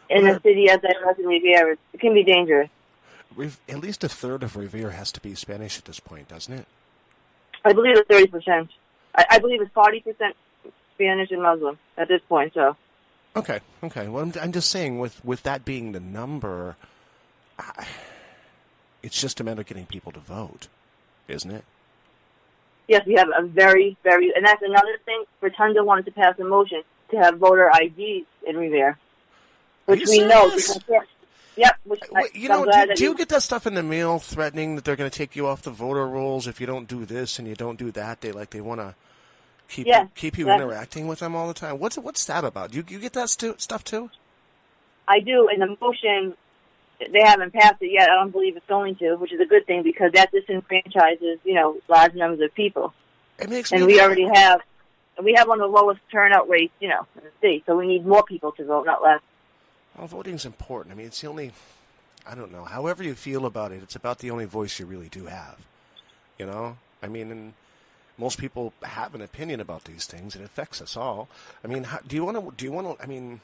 in a city as diverse as Revere. It can be dangerous. At least a third of Revere has to be Spanish at this point, doesn't it? I believe it's 30%. I believe it's 40% Spanish and Muslim at this point. So. Okay. Well, I'm just saying, with that being the number, it's just a matter of getting people to vote, isn't it? Yes, we have a very, very, and that's another thing. Rotundo wanted to pass a motion to have voter IDs in Revere, which we know. Yep. Do you get that stuff in the mail threatening that they're going to take you off the voter rolls if you don't do this and you don't do that? They want to keep you interacting with them all the time. What's that about? You get that stuff too? I do. In the motion, they haven't passed it yet. I don't believe it's going to, which is a good thing because that disenfranchises large numbers of people. It makes and we already have one of the lowest turnout rates in the state, so we need more people to vote, not less. Well, voting's important. I mean, it's the only, I don't know, however you feel about it, it's about the only voice you really do have. I mean, and most people have an opinion about these things. It affects us all. I mean, do you want to, I mean,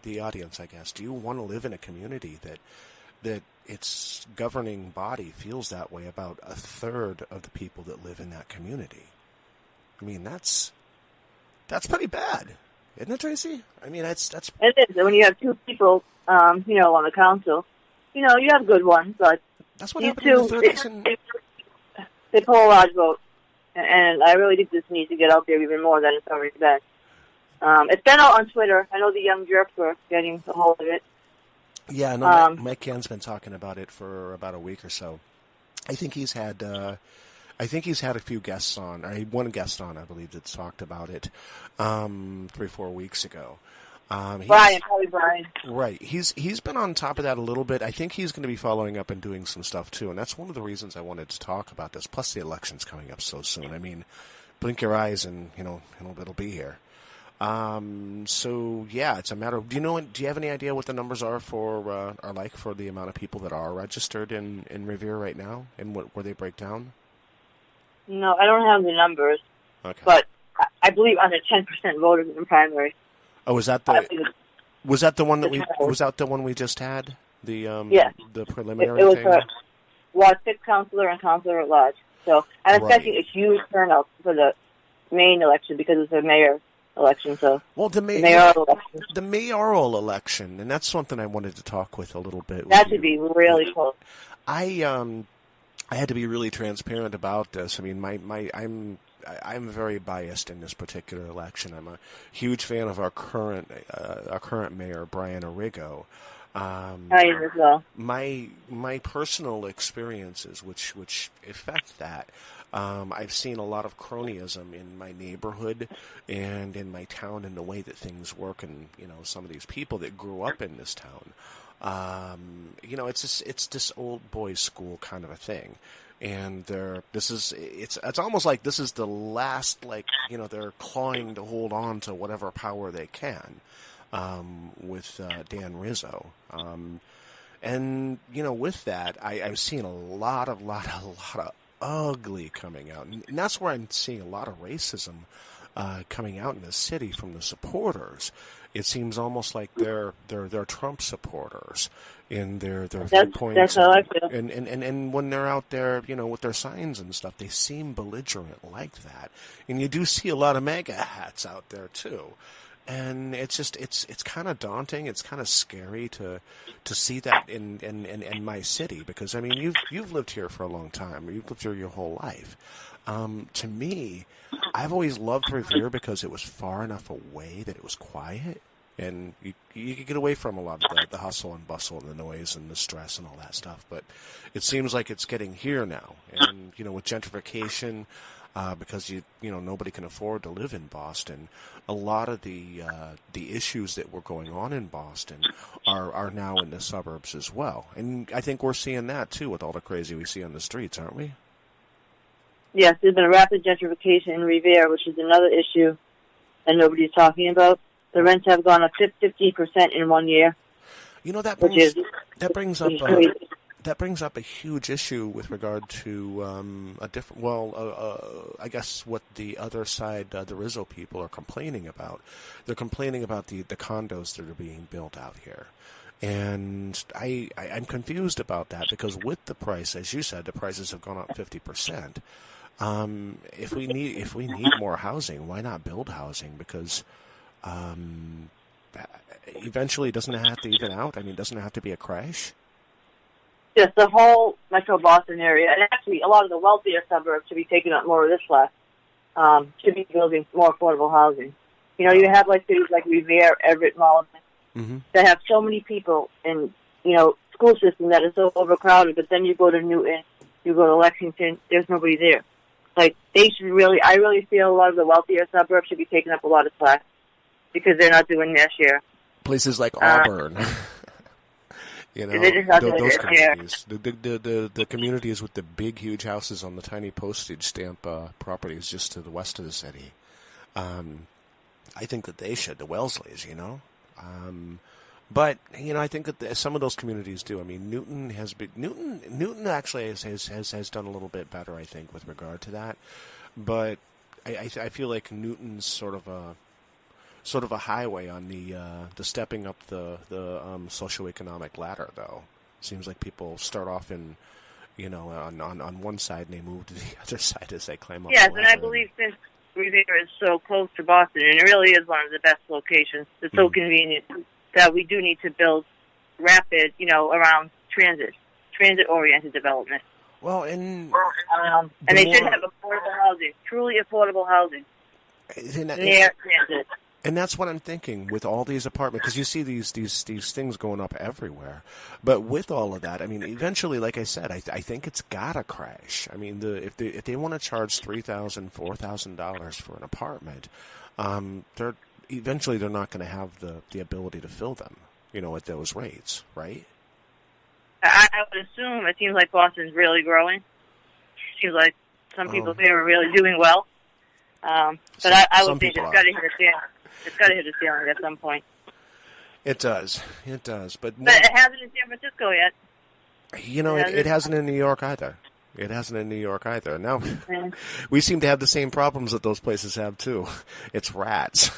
the audience, I guess, do you want to live in a community that its governing body feels that way about a third of the people that live in that community? I mean, that's pretty bad. Isn't it, Tracy? I mean, that's. It is. When you have two people, on the council, you have good ones, but that's what happened in the third election. They pull a large vote, and I really think this needs to get out there even more than it's already been. It's been out on Twitter. I know the young jerks were getting a hold of it. Yeah, no, Mike Cann's been talking about it for about a week or so. I think he's had a few guests on. One guest on, I believe, that's talked about it 3-4 weeks ago. Probably Brian. Right. He's been on top of that a little bit. I think he's going to be following up and doing some stuff too, and that's one of the reasons I wanted to talk about this. Plus, the election's coming up so soon. I mean, blink your eyes and it'll be here. So yeah, it's a matter of, do you have any idea what the numbers are for the amount of people that are registered in Revere right now, and where they break down? No, I don't have the numbers. Okay. But I believe under 10% voted in the primary. Oh, was that the one we just had? The preliminary it was thing? a Ward 6 councilor and councilor at large. So I'm expecting a huge turnout for the main election because it's a mayor election. So the mayoral election, and that's something I wanted to talk with a little bit. That should be really close. I had to be really transparent about this. I mean, I'm very biased in this particular election. I'm a huge fan of our current mayor, Brian Arrigo. I am as well. My personal experiences, which affect that, I've seen a lot of cronyism in my neighborhood and in my town and the way that things work, and some of these people that grew up in this town. It's this old boys' school kind of a thing. And it's almost like this is the last, they're clawing to hold on to whatever power they can, with Dan Rizzo. And with that, I've seen a lot of ugly coming out. And that's where I'm seeing a lot of racism coming out in the city from the supporters. It seems almost like they're Trump supporters in their viewpoints. That's how I feel. And when they're out there, with their signs and stuff, they seem belligerent like that. And you do see a lot of MAGA hats out there too. And it's just it's kind of daunting. It's kind of scary to see that in my city, because I mean you've lived here for a long time. You've lived here your whole life. To me, I've always loved Revere because it was far enough away that it was quiet, and you could get away from a lot of the hustle and bustle and the noise and the stress and all that stuff. But it seems like it's getting here now, and with gentrification, because nobody can afford to live in Boston. A lot of the issues that were going on in Boston are now in the suburbs as well, and I think we're seeing that too with all the crazy we see on the streets, aren't we? Yes, there's been a rapid gentrification in Revere, which is another issue that nobody's talking about. The rents have gone up 50% in 1 year. That brings up a huge issue with regard to a different. I guess what the other side, the Rizzo people, are complaining about. They're complaining about the condos that are being built out here. And I'm confused about that, because with the price, as you said, the prices have gone up 50%. If we need more housing, why not build housing? Because eventually, doesn't it have to even out? I mean, doesn't it have to be a crash? Yes, the whole Metro Boston area, and actually a lot of the wealthier suburbs should be taking up more of this slack. Should be building more affordable housing. You have cities like Revere, Everett, Malden, that have so many people in school system that is so overcrowded. But then you go to Newton, you go to Lexington, there's nobody there. They should I really feel a lot of the wealthier suburbs should be taking up a lot of slack, because they're not doing their share. Places like Auburn. Those communities, the communities with the big, huge houses on the tiny postage stamp properties just to the west of the city. I think that they should, the Wellesleys, But I think that some of those communities do. I mean, Newton actually has done a little bit better, I think, with regard to that. But I feel like Newton's sort of a highway on the stepping up the socioeconomic ladder, though. Seems like people start off in on one side and they move to the other side as they climb up. Yes, the and ladder. I believe since Revere is so close to Boston, and it really is one of the best locations, it's so convenient that we do need to build rapid, around transit-oriented development. Well, and they should have affordable housing, truly affordable housing near transit. And that's what I'm thinking with all these apartments, because you see these things going up everywhere. But with all of that, I mean, eventually, like I said, I think it's gotta crash. I mean, if they want to charge $3,000, $4,000 for an apartment, they're eventually they're not going to have the ability to fill them, at those rates, right? I would assume it seems like Boston's really growing. Seems like some people here are really doing well. But I would think it's got to hit a ceiling. It's got to hit a ceiling at some point. It does. It does. But it hasn't in San Francisco yet. It hasn't in New York either. It hasn't in New York either. Now, we seem to have the same problems that those places have, too. It's rats.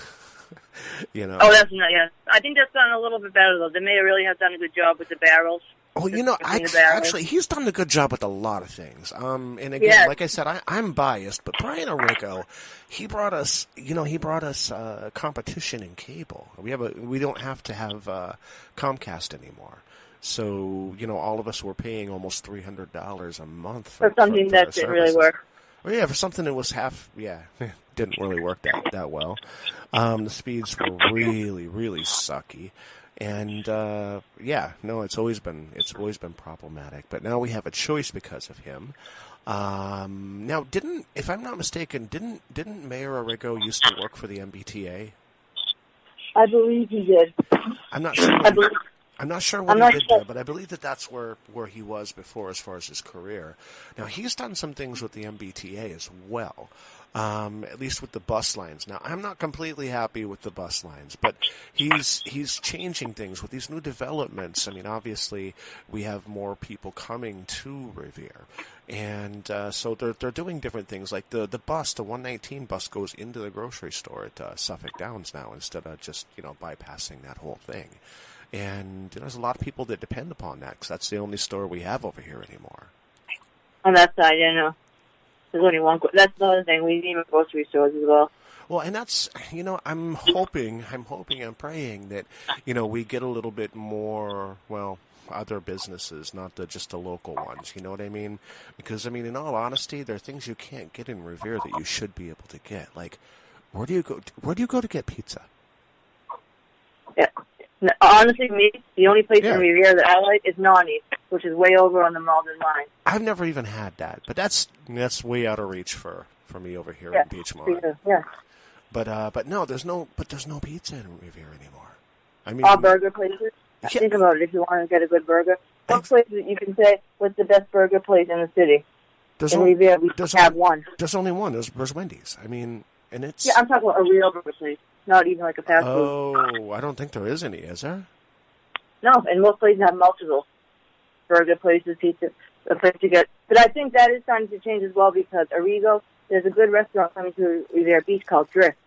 Oh, that's not, yeah. I think that's done a little bit better, though. The mayor really has done a good job with the barrels. Oh, actually, he's done a good job with a lot of things. And again, like I said, I'm biased, but Brian Arrigo, he brought us competition in cable. We don't have to have Comcast anymore. So, all of us were paying almost $300 a month for something that didn't really work. Oh, yeah, for something that was didn't really work that well. The speeds were really, really sucky. And it's always been problematic. But now we have a choice because of him. Now, if I'm not mistaken, didn't Mayor Arrigo used to work for the MBTA? I believe he did. I'm not sure. I'm not sure what he did there, but I believe that's where he was before as far as his career. Now, he's done some things with the MBTA as well, at least with the bus lines. Now, I'm not completely happy with the bus lines, but he's changing things with these new developments. I mean, obviously, we have more people coming to Revere. And so they're doing different things, like the 119 bus goes into the grocery store at Suffolk Downs now instead of just, bypassing that whole thing. And there's a lot of people that depend upon that because that's the only store we have over here anymore. On that side, there's only one. That's another thing. We need grocery stores as well. Well, and that's, I'm hoping, I'm praying that, we get a little bit more, other businesses, not just the local ones. You know what I mean? Because, in all honesty, there are things you can't get in Revere that you should be able to get. Like, where do you go to get pizza? Yeah. Honestly, the only place in Revere that I like is Nani's, which is way over on the Malden line. I've never even had that, but that's way out of reach for me over here in Beachmont. Yeah. But no, there's no pizza in Revere anymore. All burger places. Yeah. Think about it. If you want to get a good burger, some places you can say, "What's the best burger place in the city?" Revere, we have one. There's only one. There's Wendy's. And it's. Yeah, I'm talking about a real burger place. Not even like a fast food. Oh, I don't think there is any, is there? No, and most places have multiple burger places, pizza, a place to get. But I think that is starting to change as well because Arrigo, there's a good restaurant coming to Revere Beach called Drift.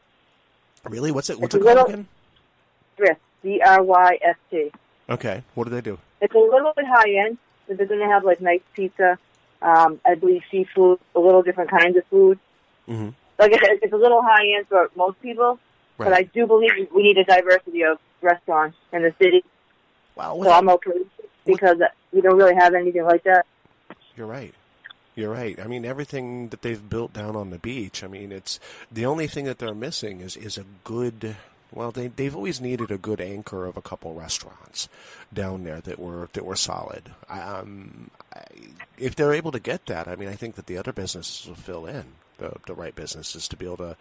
Really? What's it called again? Drift, Dryst. Okay, what do they do? It's a little bit high end, but they're going to have like nice pizza, I believe seafood, a little different kinds of food. Mm-hmm. Like I said, it's a little high end for most people. Right. But I do believe we need a diversity of restaurants in the city. Wow, so I'm okay because we don't really have anything like that. You're right. Everything that they've built down on the beach, it's the only thing that they're missing is a good. Well, they've always needed a good anchor of a couple restaurants down there that were solid. If they're able to get that, I think that the other businesses will fill in the right businesses to be able to,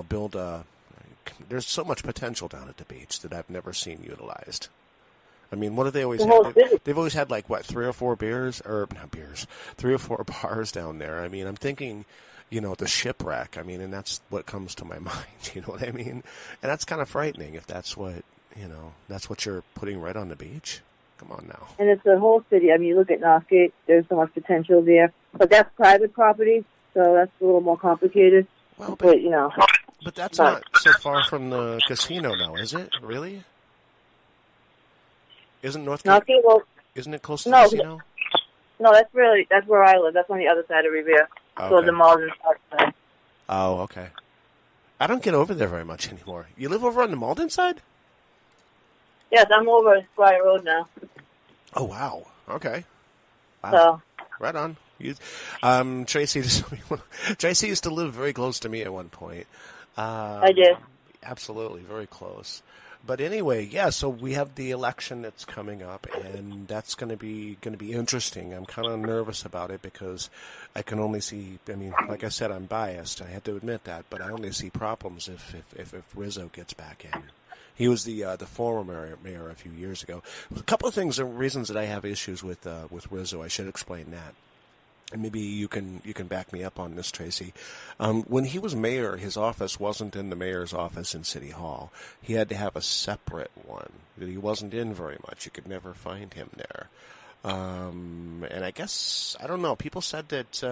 build a. There's so much potential down at the beach that I've never seen utilized. What do they always have? They've always had 3 or 4 3 or 4 bars down there. I'm thinking, the shipwreck. And that's what comes to my mind. You know what I mean? And that's kind of frightening if that's what, that's what you're putting right on the beach. Come on now. And it's the whole city. You look at Northgate, there's so much potential there. But that's private property, so that's a little more complicated. Well, but But that's not so far from the casino now, is it? Really? Isn't Northgate? Isn't it close to the casino? No, that's where I live. That's on the other side of Revere. Okay. So the Malden side. Oh, okay. I don't get over there very much anymore. You live over on the Malden side? Yes, I'm over Squire Road now. Oh, wow. Okay. Wow. So. Right on. Tracy used to live very close to me at one point. I did. Absolutely, very close. But anyway, yeah. So we have the election that's coming up, and that's going to be interesting. I'm kind of nervous about it because I can only see. I mean, like I said, I'm biased. I have to admit that, but I only see problems if Rizzo gets back in. He was the former mayor a few years ago. A couple of things and reasons that I have issues with Rizzo. I should explain that. And maybe you can back me up on this, Tracy. When he was mayor, his office wasn't in the mayor's office in City Hall. He had to have a separate one that he wasn't in very much. You could never find him there. And I guess, I don't know, people said that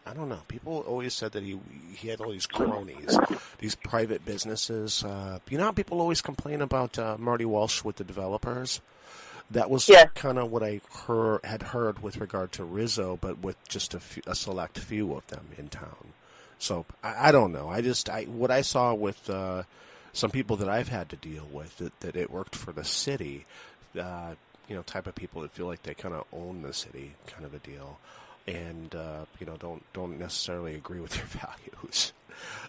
I don't know, people always said that he had all these cronies, these private businesses. You know how people always complain about Marty Walsh with the developers? That was kind of what I had heard with regard to Rizzo, but with just a select few of them in town. So I don't know. What I saw with some people that I've had to deal with that it worked for the city, type of people that feel like they kind of own the city, kind of a deal, and don't necessarily agree with their values.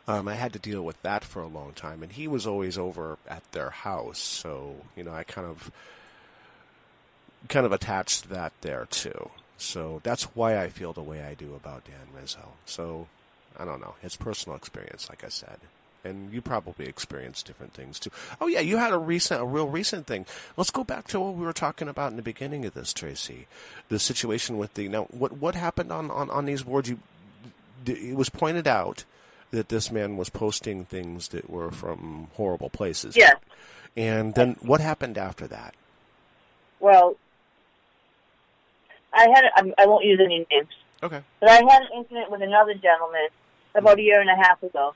I had to deal with that for a long time, and he was always over at their house, so I kind of attached that there too. So that's why I feel the way I do about Dan Rizzo. So I don't know. It's personal experience, like I said. And you probably experienced different things too. Oh yeah, you had a real recent thing. Let's go back to what we were talking about in the beginning of this, Tracy. The situation with what happened on these boards? It was pointed out that this man was posting things that were from horrible places. Yeah. And then what happened after that? Well, I won't use any names. Okay. But I had an incident with another gentleman about a year and a half ago.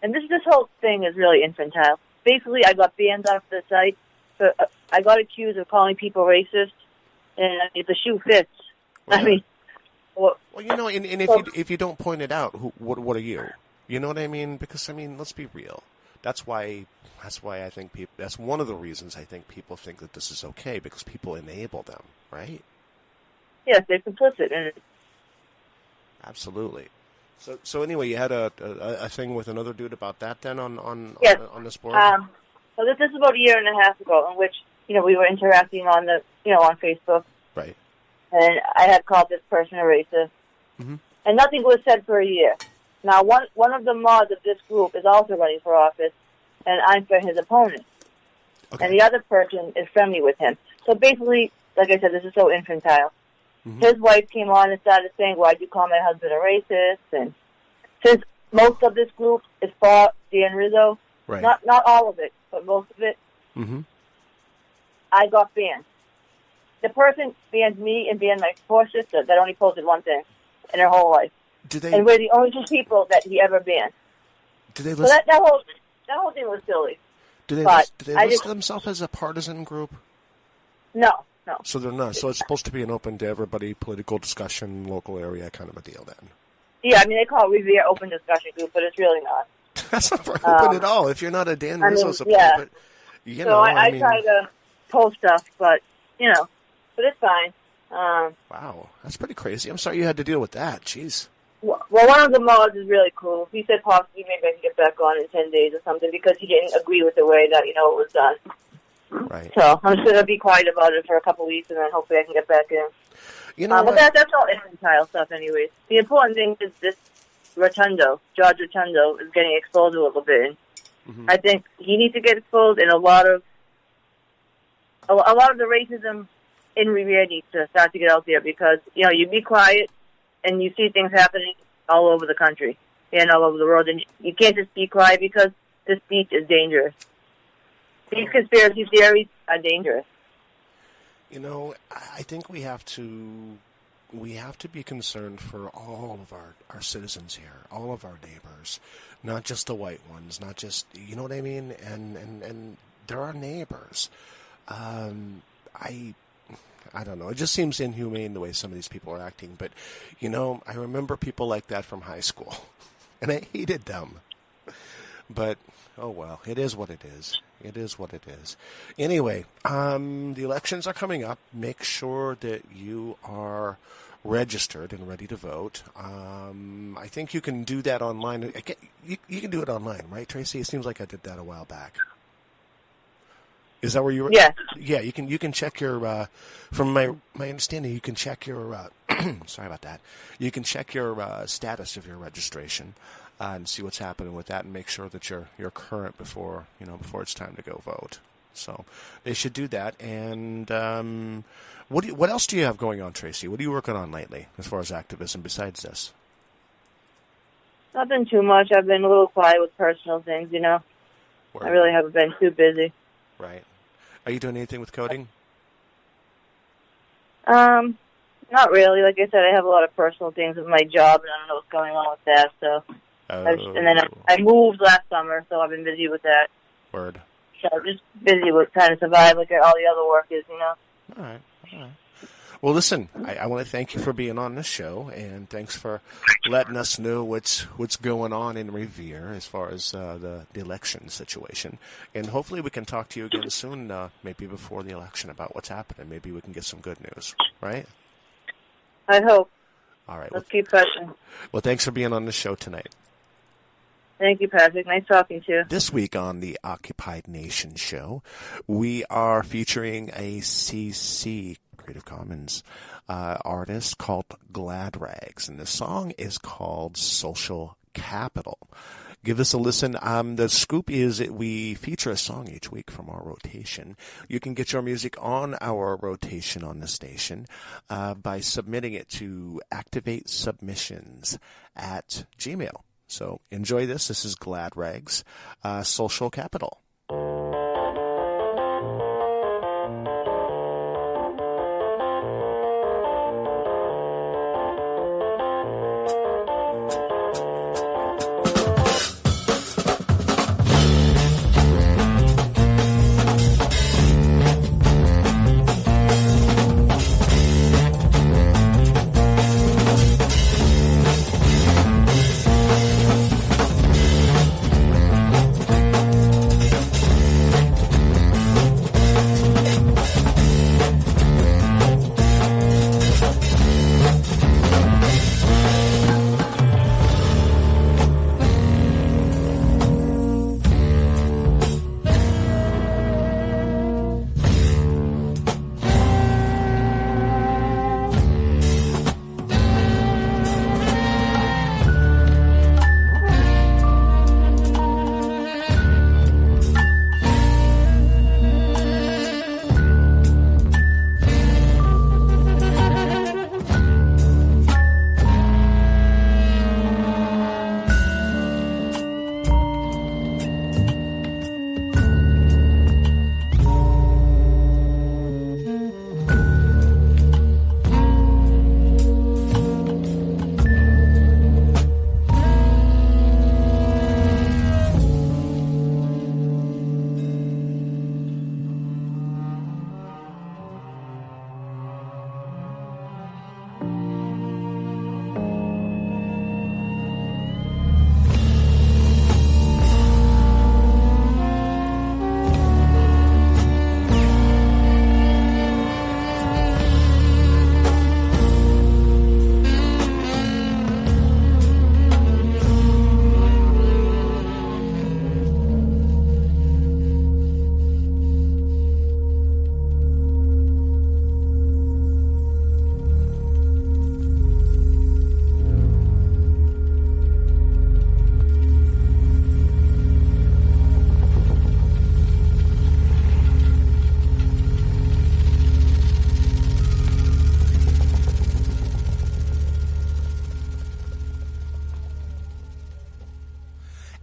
And this whole thing is really infantile. Basically, I got banned off the site. But I got accused of calling people racist. And if the shoe fits, well, I mean... Well, if you don't point it out, what are you? You know what I mean? Because, let's be real. That's why I think people... That's one of the reasons I think people think that this is okay, because people enable them, right? Yes, they're complicit in it. Absolutely. So anyway, you had a thing with another dude about that then on this board? So this is about a year and a half ago, in which we were interacting on on Facebook. Right. And I had called this person a racist, and nothing was said for a year. Now one of the mods of this group is also running for office, and I'm for his opponent. Okay. And the other person is friendly with him. So basically, like I said, this is so infantile. His wife came on and started saying, "Why'd you call my husband a racist?" And since most of this group is for Dan Rizzo, right. not all of it, but most of it, I got banned. The person banned me and banned my poor sister that only posted one thing in her whole life. And we're the only two people that he ever banned. Did they list? So that whole thing was silly. Do they list themselves as a partisan group? No. So they're not. So it's supposed to be an open to everybody, political discussion, local area kind of a deal then. Yeah, they call it Revere Open Discussion Group, but it's really not. That's not very open at all. If you're not a Dan Rizzo supporter, yeah. But I try to post stuff, but but it's fine. Wow, that's pretty crazy. I'm sorry you had to deal with that. Jeez. Well, one of the mods is really cool. He said possibly maybe I can get back on in 10 days or something because he didn't agree with the way that it was done. Right. So I'm just going to be quiet about it for a couple of weeks, and then hopefully I can get back in. But that's all infantile stuff anyways. The important thing is this George Rotundo, is getting exposed a little bit. I think he needs to get exposed, and a lot of the racism in Revere needs to start to get out there because, you be quiet, and you see things happening all over the country and all over the world, and you can't just be quiet because this speech is dangerous. These conspiracy theories are dangerous. I think we have to be concerned for all of our citizens here, all of our neighbors, not just the white ones, not just, you know what I mean? And they're our neighbors. I don't know. It just seems inhumane the way some of these people are acting. But, I remember people like that from high school, and I hated them. But, oh well, it is what it is. It is what it is. Anyway, the elections are coming up. Make sure that you are registered and ready to vote. I think you can do that online. You can do it online, right, Tracy? It seems like I did that a while back. Is that where you were? Yes. Yeah, you can check your. From my understanding, you can check your. Sorry about that. You can check your status of your registration and see what's happening with that, and make sure that you're current before it's time to go vote. So they should do that. And what else do you have going on, Tracy? What are you working on lately as far as activism besides this? Nothing too much. I've been a little quiet with personal things, Word. I really haven't been too busy. Right. Are you doing anything with coding? Not really. Like I said, I have a lot of personal things with my job, and I don't know what's going on with that. So, and then I moved last summer, so I've been busy with that. Word. So I'm just busy with trying to survive, like all the other work is, All right. Well, listen, I want to thank you for being on this show, and thanks for letting us know what's going on in Revere as far as the election situation. And hopefully we can talk to you again soon, maybe before the election, about what's happening. Maybe we can get some good news, right? I hope. All right. Let's keep pushing. Well, thanks for being on the show tonight. Thank you, Patrick. Nice talking to you. This week on the Occupied Nation show, we are featuring a CC, Creative Commons, artist called Glad Rags, and the song is called Social Capital. Give us a listen. The scoop is that we feature a song each week from our rotation. You can get your music on our rotation on the station by submitting it to activatesubmissions@gmail.com. So enjoy this. This is Glad Rags, Social Capital.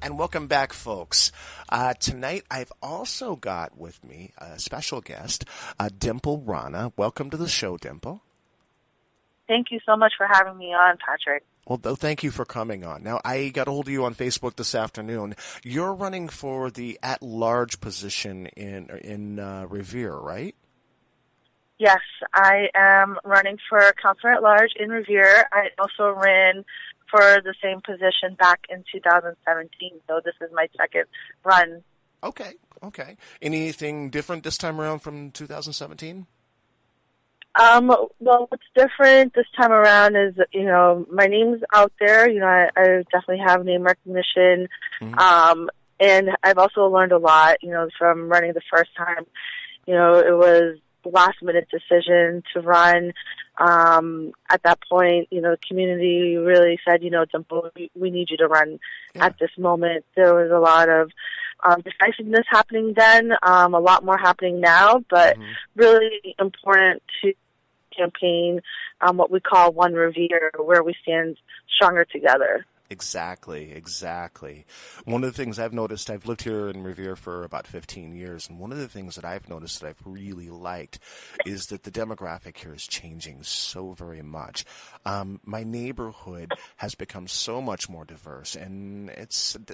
And welcome back, folks. Tonight, I've also got with me a special guest, Dimple Rana. Welcome to the show, Dimple. Thank you so much for having me on, Patrick. Well, thank you for coming on. Now, I got a hold of you on Facebook this afternoon. You're running for the at-large position in Revere, right? Yes, I am running for councilor at large in Revere. I also ran for the same position back in 2017, so this is my second run. Okay. Anything different this time around from 2017? Well, what's different this time around is, my name's out there. I definitely have name recognition. Mm-hmm. And I've also learned a lot, from running the first time. It was last-minute decision to run. At that point, the community really said, Dimple, we need you to run at this moment. There was a lot of decisiveness happening then, a lot more happening now, but really important to campaign what we call One Revere, where we stand stronger together. Exactly. One of the things I've noticed, I've lived here in Revere for about 15 years, and one of the things that I've noticed that I've really liked is that the demographic here is changing so very much. My neighborhood has become so much more diverse, and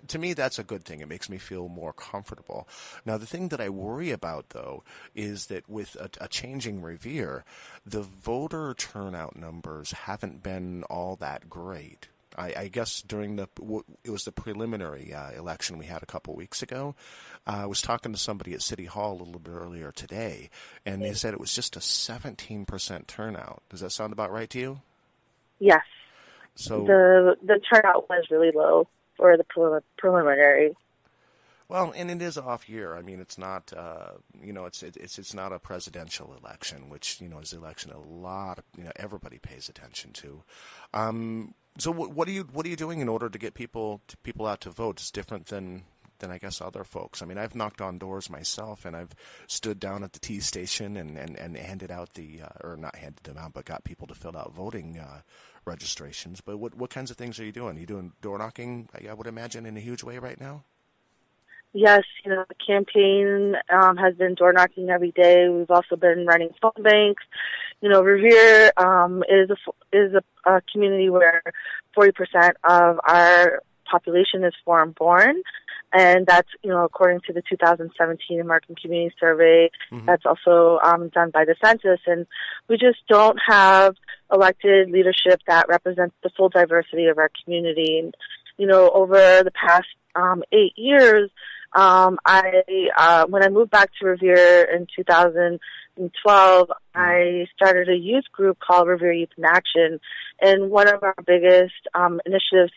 to me, that's a good thing. It makes me feel more comfortable. Now, the thing that I worry about, though, is that with a changing Revere, the voter turnout numbers haven't been all that great. I guess during it was the preliminary election we had a couple weeks ago. I was talking to somebody at City Hall a little bit earlier today, and they said it was just a 17% turnout. Does that sound about right to you? Yes. So the turnout was really low for the preliminary. Well, and it is an off year. I mean, it's not, it's not a presidential election, which, is the election a lot of, everybody pays attention to. So what are you doing in order to get people out to vote? It's different than I guess other folks. I mean, I've knocked on doors myself, and I've stood down at the T station and handed out or not handed them out, but got people to fill out voting registrations. But what kinds of things are you doing? Are you doing door knocking, I would imagine, in a huge way right now? Yes, the campaign has been door knocking every day. We've also been running phone banks. Revere is a community where 40% of our population is foreign-born, and that's according to the 2017 American Community Survey. That's also done by the census, and we just don't have elected leadership that represents the full diversity of our community. And over the past 8 years. When I moved back to Revere in 2012, I started a youth group called Revere Youth in Action, and one of our biggest initiatives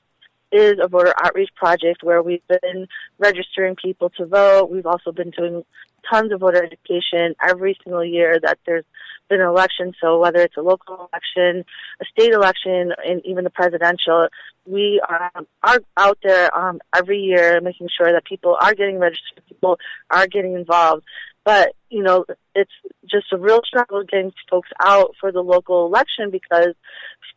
is a voter outreach project where we've been registering people to vote. We've also been doing tons of voter education every single year that there's been an election. So whether it's a local election, a state election, and even the presidential, we are out there every year making sure that people are getting registered, people are getting involved. But, it's just a real struggle getting folks out for the local election because,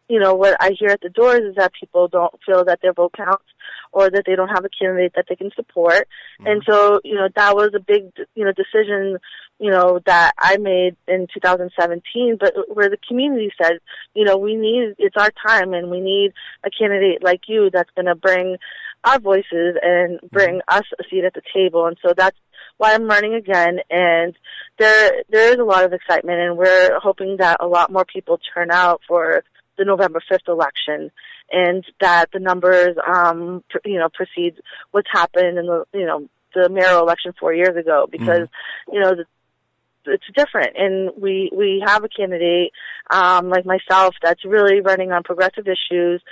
what I hear at the doors is that people don't feel that their vote counts or that they don't have a candidate that they can support. And so, that was a big, decision, that I made in 2017, but where the community said, it's our time and we need a candidate like you that's going to bring our voices and bring us a seat at the table. And so that's why I'm running again. And there is a lot of excitement, and we're hoping that a lot more people turn out for the November 5th election, and that the numbers, precede what's happened in the mayoral election 4 years ago, because, it's different. And we have a candidate, like myself, that's really running on progressive issues.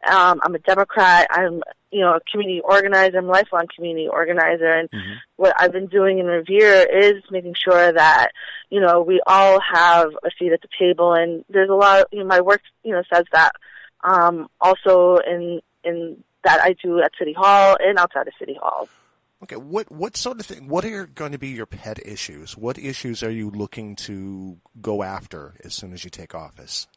I'm a Democrat. I'm, a community organizer. I'm a lifelong community organizer. And what I've been doing in Revere is making sure that, we all have a seat at the table. And there's a lot of, my work, says that, also in that I do at City Hall and outside of City Hall. Okay, what sort of thing? What are going to be your pet issues? What issues are you looking to go after as soon as you take office?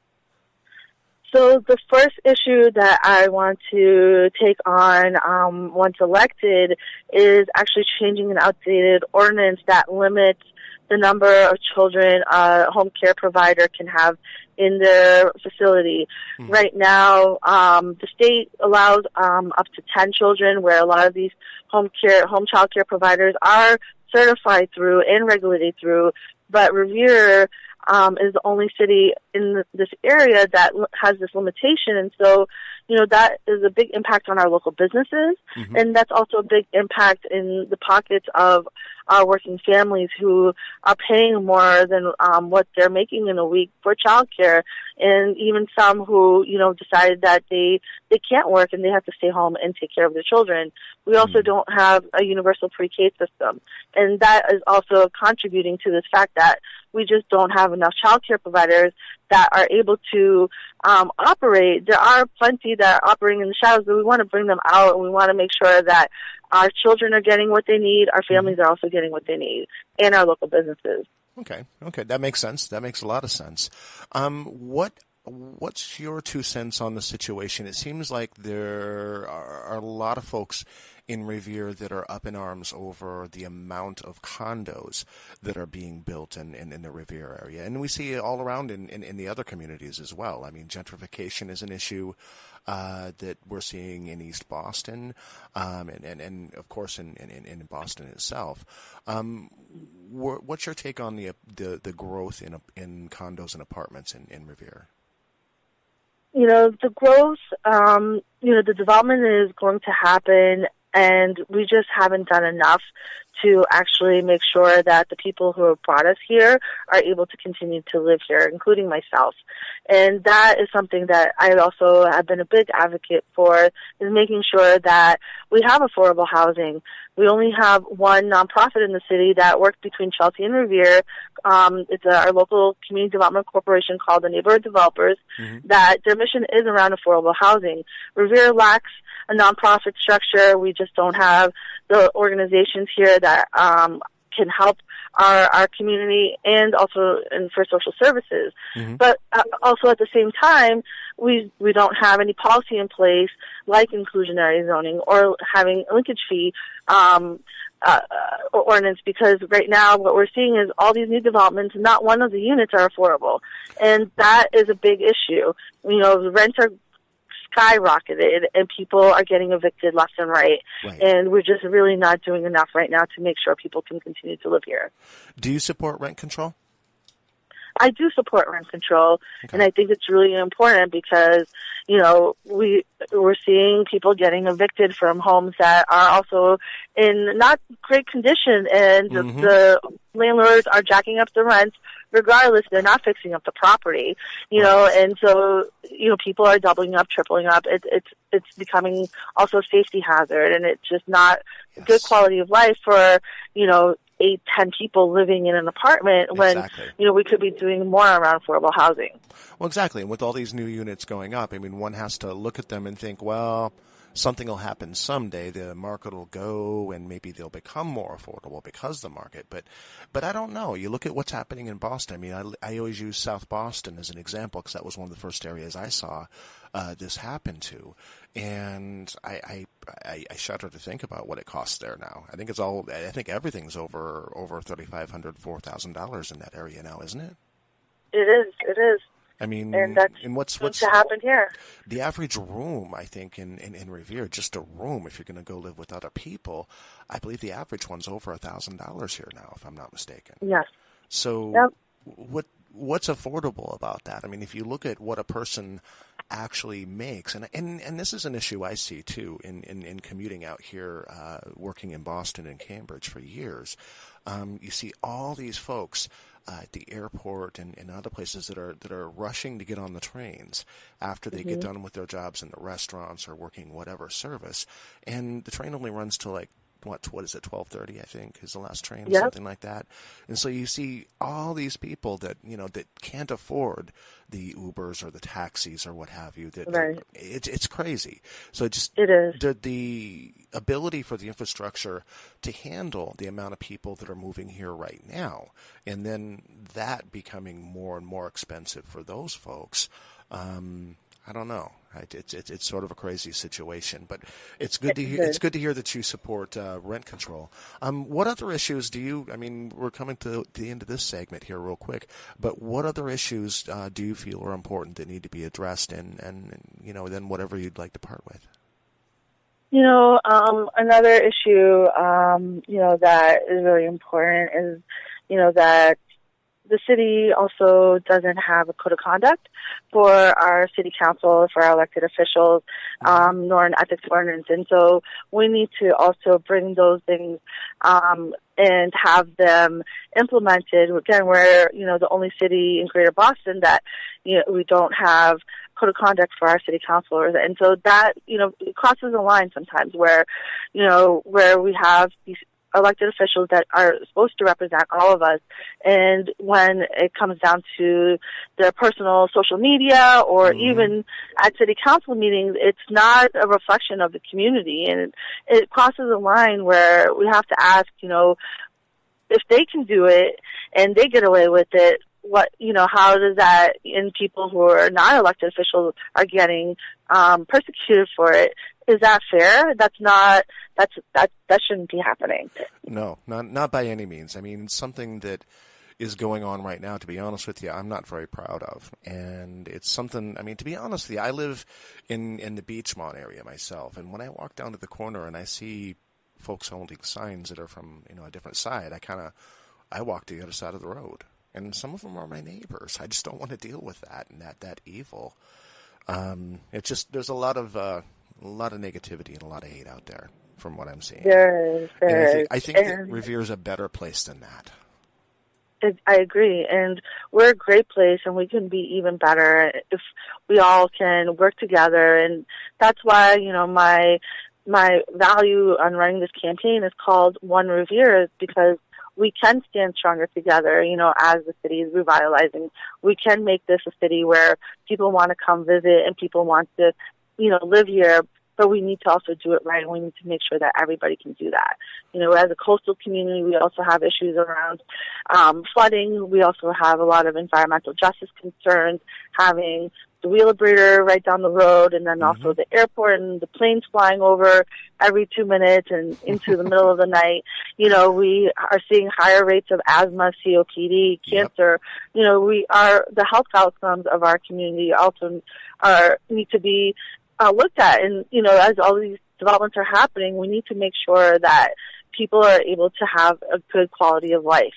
So the first issue that I want to take on once elected is actually changing an outdated ordinance that limits the number of children a home care provider can have in their facility. Right now, the state allows up to 10 children, where a lot of these home child care providers are certified through and regulated through, but Revere is the only city in this area that has this limitation. And so, that is a big impact on our local businesses. And that's also a big impact in the pockets of are working families who are paying more than what they're making in a week for childcare, and even some who, decided that they can't work and they have to stay home and take care of their children. We also don't have a universal pre-K system, and that is also contributing to this fact that we just don't have enough childcare providers that are able to operate. There are plenty that are operating in the shadows, but we want to bring them out, and we want to make sure that our children are getting what they need, our families are also getting what they need, and our local businesses. Okay, that makes sense. That makes a lot of sense. What's your 2 cents on the situation? It seems like there are a lot of folks in Revere that are up in arms over the amount of condos that are being built in the Revere area. And we see it all around in the other communities as well. I mean, gentrification is an issue that we're seeing in East Boston, and of course in Boston itself. What's your take on the growth in condos and apartments in Revere? The growth, the development is going to happen, and we just haven't done enough to actually make sure that the people who have brought us here are able to continue to live here, including myself. And that is something that I also have been a big advocate for, is making sure that we have affordable housing. We only have one nonprofit in the city that works between Chelsea and Revere. It's our local community development corporation called the Neighborhood Developers, that their mission is around affordable housing. Revere lacks a nonprofit structure. We just don't have the organizations here that can help our community, and also for social services. But also at the same time, we don't have any policy in place like inclusionary zoning or having a linkage fee ordinance, because right now what we're seeing is all these new developments, not one of the units are affordable. And that is a big issue. The rents are skyrocketed and people are getting evicted left and right. And we're just really not doing enough right now to make sure people can continue to live here. Do you support rent control? I do support rent control, and I think it's really important because, we're seeing people getting evicted from homes that are also in not great condition, and the landlords are jacking up the rents regardless. They're not fixing up the property, and so, people are doubling up, tripling up. It's becoming also a safety hazard, and it's just not good quality of life for, 8-10 people living in an apartment when, we could be doing more around affordable housing. Well, exactly. And with all these new units going up, I mean, one has to look at them and think, well, something will happen someday. The market will go and maybe they'll become more affordable because of the market. But I don't know. You look at what's happening in Boston. I mean, I always use South Boston as an example because that was one of the first areas I saw this happen to. And I shudder to think about what it costs there now. I think everything's over $3,500, $4,000 in that area now, isn't it? It is. I mean, and that's what's to happen here? The average room, I think, in Revere, just a room, if you're going to go live with other people, I believe the average one's over $1,000 here now, if I'm not mistaken. Yes. So what's affordable about that? I mean, if you look at what a person actually makes, and this is an issue I see too in commuting out here, working in Boston and Cambridge for years. You see all these folks at the airport and other places that are rushing to get on the trains after they get done with their jobs in the restaurants or working whatever service, and the train only runs till like what is it, 12:30, I think, is the last train, something like that. And so you see all these people that, that can't afford the Ubers or the taxis or what have you. It's crazy. So it is. The ability for the infrastructure to handle the amount of people that are moving here right now, and then that becoming more and more expensive for those folks, I don't know. It's sort of a crazy situation, but it's good to hear. It's good to hear that you support rent control. What other issues do you? I mean, we're coming to the end of this segment here, real quick. But what other issues do you feel are important that need to be addressed, and then whatever you'd like to part with? Another issue, that is really important is, that the city also doesn't have a code of conduct for our city council, for our elected officials, nor an ethics ordinance. And so we need to also bring those things and have them implemented. Again, we're, the only city in Greater Boston that, we don't have code of conduct for our city councilors. And so that, it crosses a line sometimes where, where we have these elected officials that are supposed to represent all of us. And when it comes down to their personal social media or even at city council meetings, it's not a reflection of the community. And it crosses a line where we have to ask, if they can do it and they get away with it, how does that, and people who are not elected officials are getting persecuted for it? Is that fair? That shouldn't be happening. No, not by any means. I mean, it's something that is going on right now, to be honest with you, I'm not very proud of. And it's something, to be honest with you, I live in the Beachmont area myself. And when I walk down to the corner and I see folks holding signs that are from, a different side, I walk to the other side of the road. And some of them are my neighbors. I just don't want to deal with that and that evil. It's just, there's a lot of negativity and a lot of hate out there from what I'm seeing. There is. I think that Revere's a better place than that. I agree. And we're a great place, and we can be even better if we all can work together. And that's why, my value on running this campaign is called One Revere, because we can stand stronger together, as the city is revitalizing. We can make this a city where people want to come visit and people want to, live here, but we need to also do it right, and we need to make sure that everybody can do that. As a coastal community, we also have issues around flooding. We also have a lot of environmental justice concerns, having the Wheelabrator right down the road, and then also the airport and the planes flying over every 2 minutes and into the middle of the night. We are seeing higher rates of asthma, COPD, cancer. The health outcomes of our community also need to be looked at. And, as all these developments are happening, we need to make sure that people are able to have a good quality of life.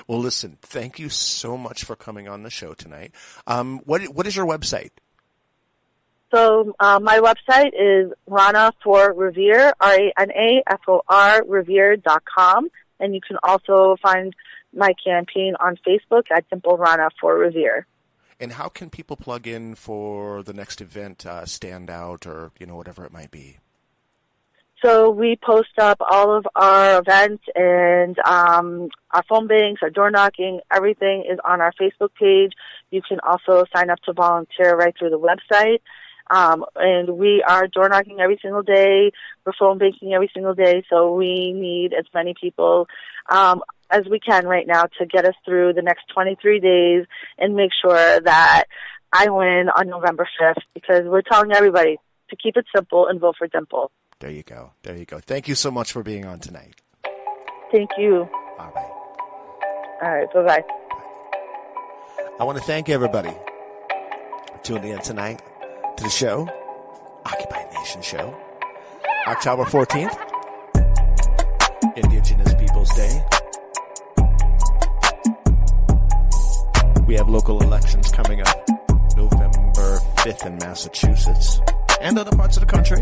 Well, listen, thank you so much for coming on the show tonight. What is your website? So my website is Rana for Revere, RANAFOR, Revere.com. And you can also find my campaign on Facebook at Dimple Rana for Revere. And how can people plug in for the next event, stand out, or, whatever it might be? So we post up all of our events and our phone banks, our door knocking, everything is on our Facebook page. You can also sign up to volunteer right through the website. And we are door knocking every single day. We're phone banking every single day. So we need as many people as we can right now to get us through the next 23 days and make sure that I win on November 5th, because we're telling everybody to keep it simple and vote for Dimple. There you go. Thank you so much for being on tonight. Thank you. All right. All right. Bye-bye. I want to thank everybody for tuning in tonight to the show, Occupy Nation Show, October 14th, Indigenous Peoples Day. We have local elections coming up November 5th in Massachusetts and other parts of the country.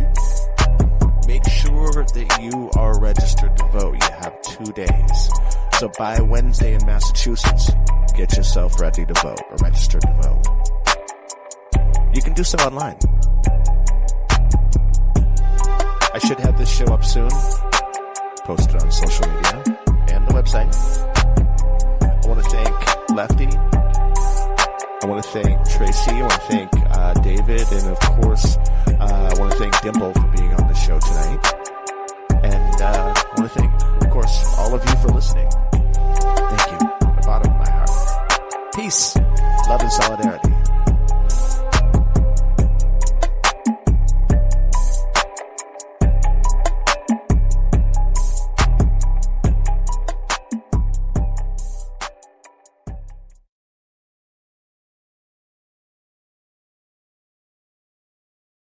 Make sure that you are registered to vote. You have 2 days. So by Wednesday in Massachusetts, get yourself ready to vote or registered to vote. You can do so online. I should have this show up soon. Posted on social media and the website. I want to thank Lefty. I want to thank Tracy. I want to thank David. And of course, I want to thank Dimple for being on the show tonight. And I want to thank, of course, all of you for listening. Thank you from the bottom of my heart. Peace, love, and solidarity.